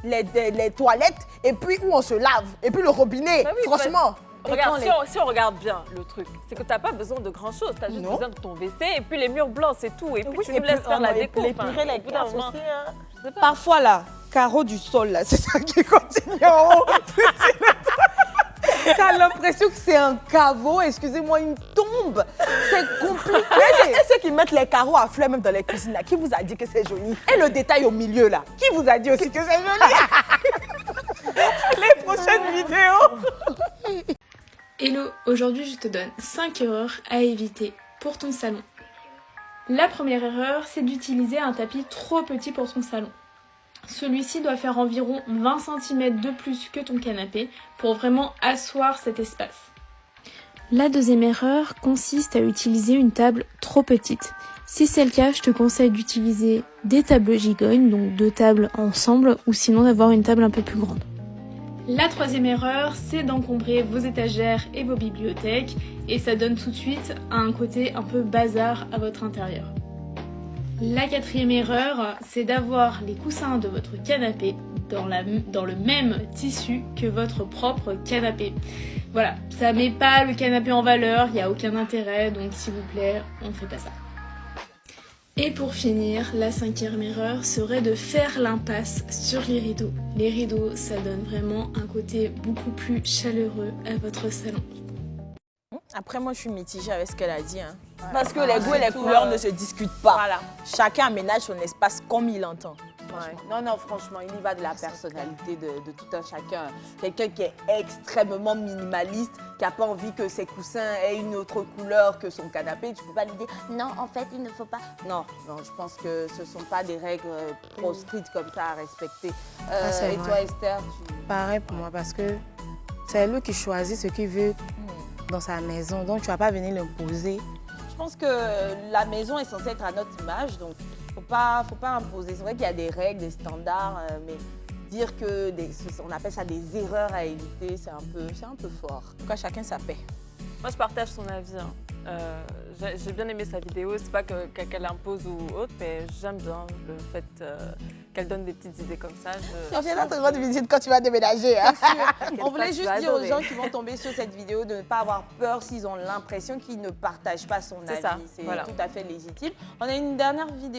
bien, les toilettes et puis où on se lave. Et puis le robinet, Bah oui, franchement. regarde, si on regarde bien le truc, c'est que tu n'as pas besoin de grand chose. Tu as juste Non. besoin de ton WC et puis les murs blancs, c'est tout. Et puis tu et nous laisses puis, faire la et déco. puis enfin, épurer les au bout d'un classes moment, aussi, hein. je sais pas. Parfois là, carreau du sol là, c'est ça qui continue en haut. T'as l'impression que c'est un caveau, excusez-moi, une tombe. C'est compliqué. Et ceux qui mettent les carreaux à fleurs même dans les cuisines là, qui vous a dit que c'est joli? Et le détail au milieu là, qui vous a dit aussi que c'est joli? Les prochaines vidéos. Hello, aujourd'hui je te donne 5 erreurs à éviter pour ton salon. La première erreur, c'est d'utiliser un tapis trop petit pour ton salon. Celui-ci doit faire environ 20 cm de plus que ton canapé pour vraiment asseoir cet espace. La deuxième erreur consiste à utiliser une table trop petite. Si c'est le cas, je te conseille d'utiliser des tables gigognes, donc 2 tables ensemble, ou sinon d'avoir une table un peu plus grande. La troisième erreur, c'est d'encombrer vos étagères et vos bibliothèques, et ça donne tout de suite un côté un peu bazar à votre intérieur. La quatrième erreur, c'est d'avoir les coussins de votre canapé dans le même tissu que votre propre canapé. Voilà, ça met pas le canapé en valeur, il n'y a aucun intérêt, donc s'il vous plaît, on ne fait pas ça. Et pour finir, la cinquième erreur serait de faire l'impasse sur les rideaux. Les rideaux, ça donne vraiment un côté beaucoup plus chaleureux à votre salon. Après, moi, je suis mitigée avec ce qu'elle a dit. Hein. Parce que les goûts et les couleurs ne se discutent pas. Voilà. Chacun aménage son espace comme il entend. Ouais. Non, non, franchement, il y va de la personnalité de tout un chacun. Quelqu'un qui est extrêmement minimaliste, qui n'a pas envie que ses coussins aient une autre couleur que son canapé, tu ne peux pas lui dire non, en fait, il ne faut pas. Non, non, je pense que ce ne sont pas des règles proscrites comme ça à respecter. c'est et vrai. toi, Esther, Pareil pour moi, parce que c'est lui qui choisit ce qu'il veut dans sa maison. Donc, tu ne vas pas venir l'imposer. je pense que la maison est censée être à notre image, donc faut pas imposer. C'est vrai qu'il y a des règles, des standards, mais dire que on appelle ça des erreurs à éviter, c'est un peu fort. En tout cas, chacun sa paix. Moi, je partage son avis. Hein. J'ai bien aimé sa vidéo. C'est pas qu'elle impose ou autre, mais j'aime bien le fait qu'elle donne des petites idées comme ça. On vient te rendre visite quand tu vas déménager. Hein. On voulait tu juste vas dire aux adorer. gens qui vont tomber sur cette vidéo de ne pas avoir peur s'ils ont l'impression qu'ils ne partagent pas son C'est avis. ça, C'est voilà. tout à fait légitime. On a une dernière vidéo.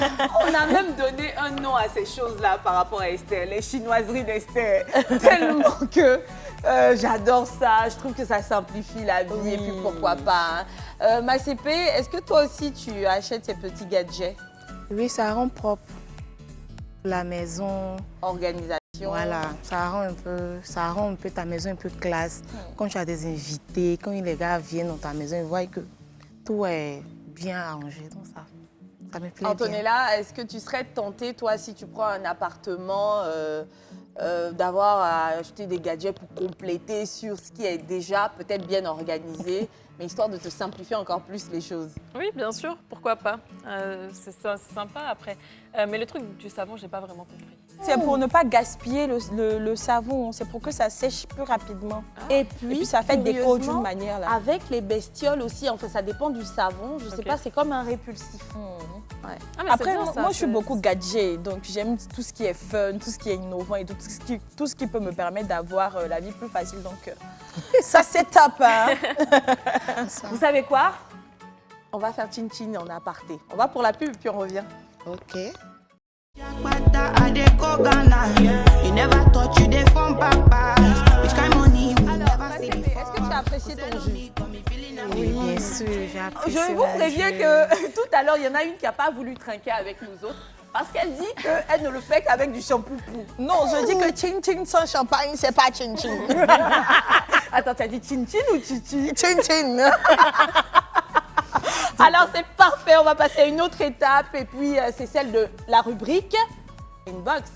On a même donné un nom à ces choses-là par rapport à Esther, les chinoiseries d'Esther. Tellement que j'adore ça, je trouve que ça simplifie la vie et puis pourquoi pas. Hein. Ma CP, est-ce que toi aussi tu achètes ces petits gadgets? Oui, ça rend propre la maison. Organisation. Voilà, ça rend un peu ta maison un peu classe. Quand tu as des invités, quand les gars viennent dans ta maison, ils voient que tout est bien arrangé. Donc ça me plaît bien. Antonella, est-ce que tu serais tentée, toi, si tu prends un appartement, d'avoir à acheter des gadgets pour compléter sur ce qui est déjà peut-être bien organisé, mais histoire de te simplifier encore plus les choses? Oui, bien sûr, pourquoi pas. C'est sympa après. Mais le truc du savon, j'ai pas vraiment compris. C'est pour ne pas gaspiller le savon. C'est pour que ça sèche plus rapidement. Et Et puis, puis ça fait déco curieusement, d'une manière. Là. avec les bestioles aussi, enfin ça dépend du savon, je sais Ok. pas, c'est comme un répulsif. Ah, mais c'est Après, bien, ça, moi, je suis c'est- beaucoup gadget, donc j'aime tout ce qui est fun, tout ce qui est innovant et tout ce qui peut me permettre d'avoir la vie plus facile. Donc, ça, c'est top. Hein? Vous savez quoi? On va faire chin-chin en aparté. On va pour la pub puis on revient. Ok. Alors, est-ce que tu as apprécié ton jus? Oui, bien sûr, j'ai apprécié. Je vous mon préviens jeu. que tout à l'heure, il y en a une qui n'a pas voulu trinquer avec nous autres parce qu'elle dit qu'elle ne le fait qu'avec du shampoing. Non, je dis que chin-chin sans champagne, c'est pas chin-chin. Attends, tu as dit chin-chin ou chichi? Chin-chin. Alors, c'est parfait, on va passer à une autre étape et puis c'est celle de la rubrique Inbox.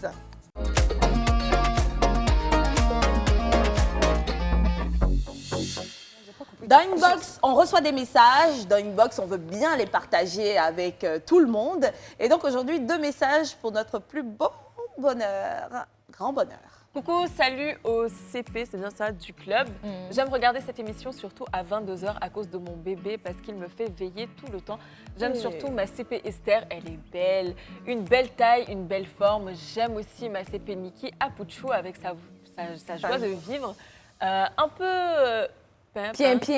Dans Inbox, on reçoit des messages. Dans Inbox, on veut bien les partager avec tout le monde. Et donc aujourd'hui, 2 messages pour notre plus beau bonheur, grand bonheur. Coucou, salut au CP, c'est bien ça, du club. J'aime regarder cette émission surtout à 22h à cause de mon bébé parce qu'il me fait veiller tout le temps. J'aime surtout ma CP Esther, elle est belle, une belle taille, une belle forme. J'aime aussi ma CP Niki Apuchou avec sa joie de vivre. Un peu... Bien, bien. Ok.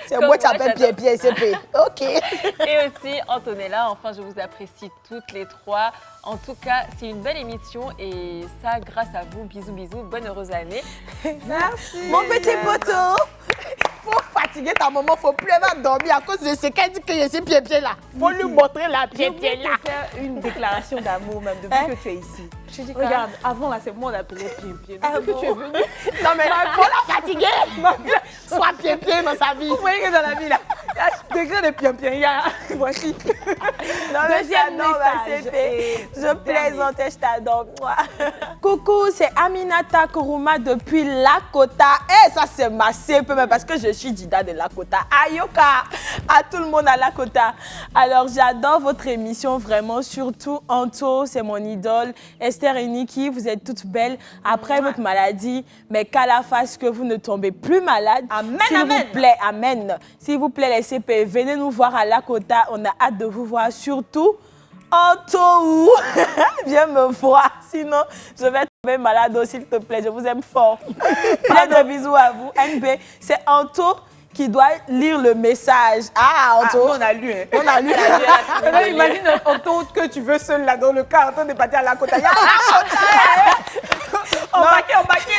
C'est Comme moi qui moi, t'appelle j'adore. Pierre, CP. OK. Et aussi Antonella, enfin je vous apprécie toutes les trois. En tout cas, c'est une belle émission et ça grâce à vous. Bisous, bisous, bonne heureuse année. Merci. Mon petit poteau, faut fatiguer ta maman, faut plus avoir dormir à cause de ce qu'elle dit que je suis pied là. Faut lui montrer la J'ai pied oublié de là. te faire une déclaration d'amour même depuis Hein? que tu es ici. Je dis quoi? Regarde, avant là, c'est moi on appelait pied-pied. Ah Depuis que bon? tu es venue, Non mais faut la fatiguer. Sois pied dans sa vie. vous voyez que dans la vie là, Degré de pion-pion, voici. Non, mais Deuxième j'adore ma message. CP. Je plaisante et je t'adore. Coucou, c'est Aminata Kuruma depuis Lakota. Eh, ça c'est ma CP, mais parce que je suis Dida de Lakota. Ayoka, à tout le monde à Lakota. Alors, j'adore votre émission, vraiment, surtout Anto, c'est mon idole. Esther et Niki, vous êtes toutes belles après votre maladie, mais qu'à la face que vous ne tombez plus malade. Amen, S'il amen. vous plaît, amen. S'il vous plaît, les CP, venez nous voir à Lakota. On a hâte de vous voir, surtout Anto. Viens me voir, sinon je vais tomber malade, s'il te plaît. Je vous aime fort. Plein de bisous à vous. NB, c'est Anto qui doit lire le message. Ah, Anto. on a lu. Hein. On a lu. Imagine Anto que tu veux seul là dans le car, en train de partir à la côte. Embarqué.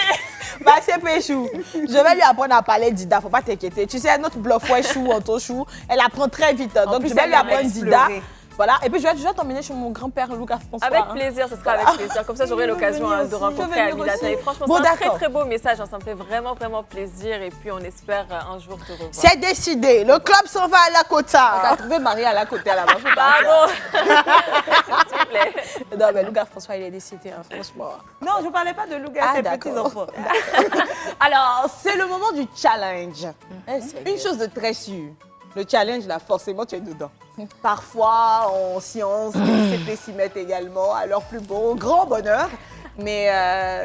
Bah, c'est Péchou. Je vais lui apprendre à parler Dida, faut pas t'inquiéter. Tu sais, notre bluff ouais chou, Anto chou, elle apprend très vite. Donc, plus, je vais elle lui va apprendre m'explorer. Dida. Voilà, et puis je vais t'emmener chez mon grand-père Lucas François. Avec hein. plaisir, ce sera avec plaisir. Comme ça, j'aurai l'occasion de rencontrer Aminata. Et franchement, Bon, c'est un très d'accord. très beau message. Ça me fait vraiment vraiment plaisir. Et puis, on espère un jour te revoir. C'est décidé. Le club s'en va à la Lakota. T'as trouvé Marie à la côté à la base. Pardon. S'il vous plaît. Non, mais Lucas François, il est décidé, hein, franchement. Non, je ne parlais pas de Lucas, Ah, c'est d'accord. petits enfants. Alors, c'est le moment du challenge. Une chose de très sûre, le challenge, là, forcément, tu es dedans. Parfois, en sciences, les CP s'y mettent également, à leur plus beau, grand bonheur. Mais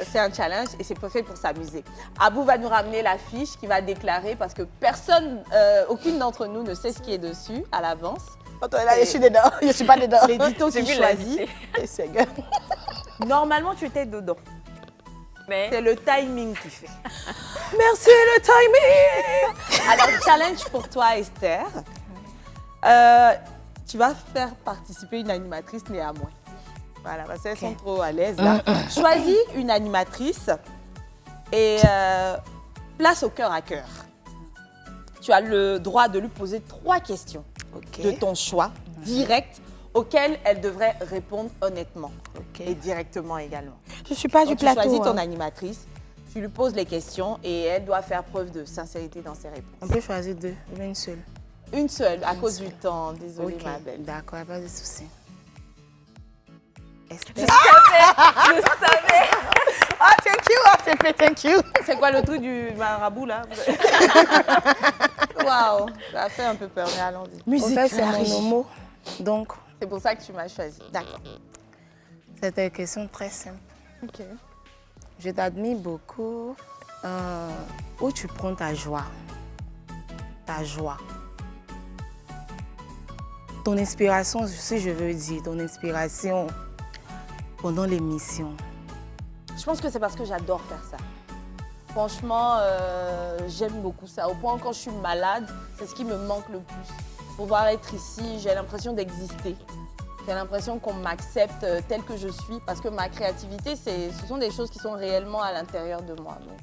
c'est un challenge et c'est fait pour s'amuser. Abou va nous ramener la fiche qu'il va déclarer parce que personne, aucune d'entre nous ne sait ce qui est dessus à l'avance. Attends, là, je suis dedans. Je suis pas dedans. L'édito J'ai qui vu choisit. l'invité. Et c'est gars. Normalement, tu étais dedans. Mais C'est le timing qui fait. Merci le timing. Alors, challenge pour toi, Esther. Tu vas faire participer une animatrice néanmoins. Voilà, parce qu'elles sont trop à l'aise là. Choisis une animatrice et place au cœur à cœur. Tu as le droit de lui poser 3 questions de ton choix, direct, auxquelles elle devrait répondre honnêtement et directement également. Je suis pas Donc, du tu plateau. choisis ton hein. animatrice, tu lui poses les questions et elle doit faire preuve de sincérité dans ses On réponses. peut choisir 2, ou une seule. Une seule, à cause du temps. Désolée, Ok, ma belle. d'accord, pas de souci. je savais. Ah, thank you, ah, c'est thank you. C'est quoi le truc du marabout, là? Waouh, ça a fait un peu peur, mais allons-y. En fait, c'est mon homo. Donc, C'est pour ça que tu m'as choisi. D'accord. c'est une question très simple. Ok. Je t'admire beaucoup. Où tu prends ta joie? Ta joie. Ton inspiration, si je veux dire, ton inspiration pendant l'émission. Je pense que c'est parce que j'adore faire ça. Franchement, j'aime beaucoup ça. Au point, quand je suis malade, c'est ce qui me manque le plus. Pouvoir être ici, j'ai l'impression d'exister. J'ai l'impression qu'on m'accepte telle que je suis parce que ma créativité, ce sont des choses qui sont réellement à l'intérieur de moi. Donc,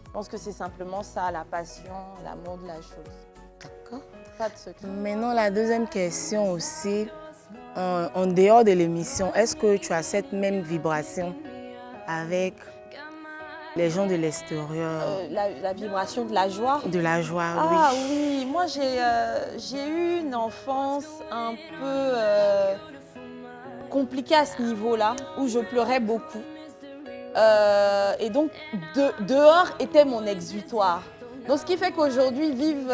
je pense que c'est simplement ça, la passion, l'amour de la chose. D'accord. Pas de secret. Maintenant, la deuxième question aussi, en dehors de l'émission, est-ce que tu as cette même vibration avec les gens de l'extérieur, La vibration de la joie. de la joie? Ah Oui. oui, moi j'ai eu une enfance un peu compliquée à ce niveau-là, où je pleurais beaucoup. Et donc dehors était mon exutoire. Donc ce qui fait qu'aujourd'hui, vivre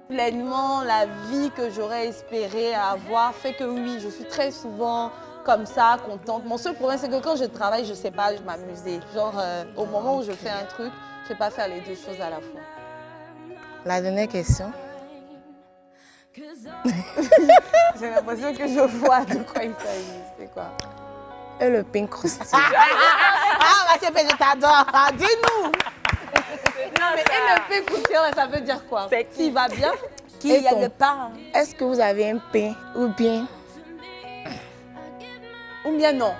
pleinement la vie que j'aurais espéré avoir fait que oui, je suis très souvent comme ça, contente. Mon seul problème, c'est que quand je travaille, je ne sais pas m'amuser. Genre, au moment où je fais un truc, je ne sais pas faire les deux choses à la fois. La dernière question. J'ai l'impression que je vois de quoi il s'agit. C'est quoi? Et le pink croustillant. Ah, ma CP, je t'adore. Ah, dis-nous. Non, mais et le pain croustillant, ça veut dire quoi? C'est Qui va bien? Qui Et y a ton- le pain? Est-ce que vous avez un pain ou bien Ou bien non?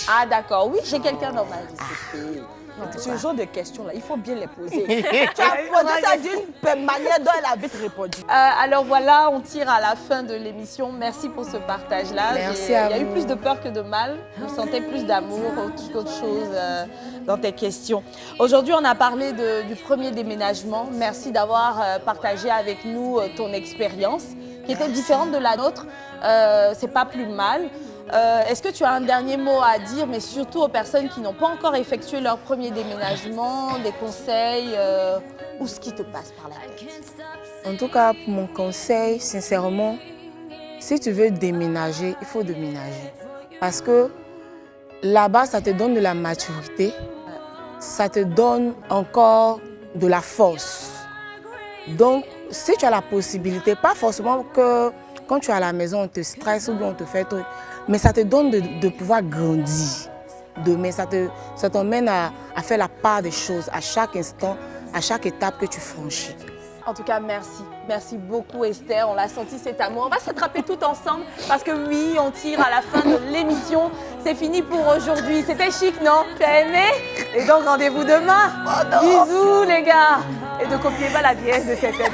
Ah d'accord, oui, j'ai quelqu'un dans ma vie. Ce genre de questions-là, il faut bien les poser. Tu as posé ça d'une manière dont elle a vite répondu. Alors voilà, on tire à la fin de l'émission. Merci pour ce partage-là. Merci Il y à a eu vous. plus de peur que de mal. Je sentais plus d'amour qu'autre chose dans tes questions. Aujourd'hui, on a parlé du premier déménagement. Merci d'avoir partagé avec nous ton expérience qui était différente de la nôtre. C'est pas plus mal. Est-ce que tu as un dernier mot à dire, mais surtout aux personnes qui n'ont pas encore effectué leur premier déménagement, des conseils ou ce qui te passe par la tête? En tout cas, pour mon conseil, sincèrement, si tu veux déménager, il faut déménager. Parce que là-bas, ça te donne de la maturité, ça te donne encore de la force. Donc, si tu as la possibilité, pas forcément que quand tu es à la maison, on te stresse ou bien on te fait truc, mais ça te donne de pouvoir grandir. Mais ça t'emmène à faire la part des choses à chaque instant, à chaque étape que tu franchis. En tout cas, merci. Merci beaucoup, Esther. On l'a senti, cet amour. On va s'attraper tout ensemble parce que oui, on tire à la fin de l'émission. C'est fini pour aujourd'hui. C'était chic, non? Tu as aimé? Et donc, rendez-vous demain. Bisous, les gars. Et ne copiez pas la pièce de cette tête.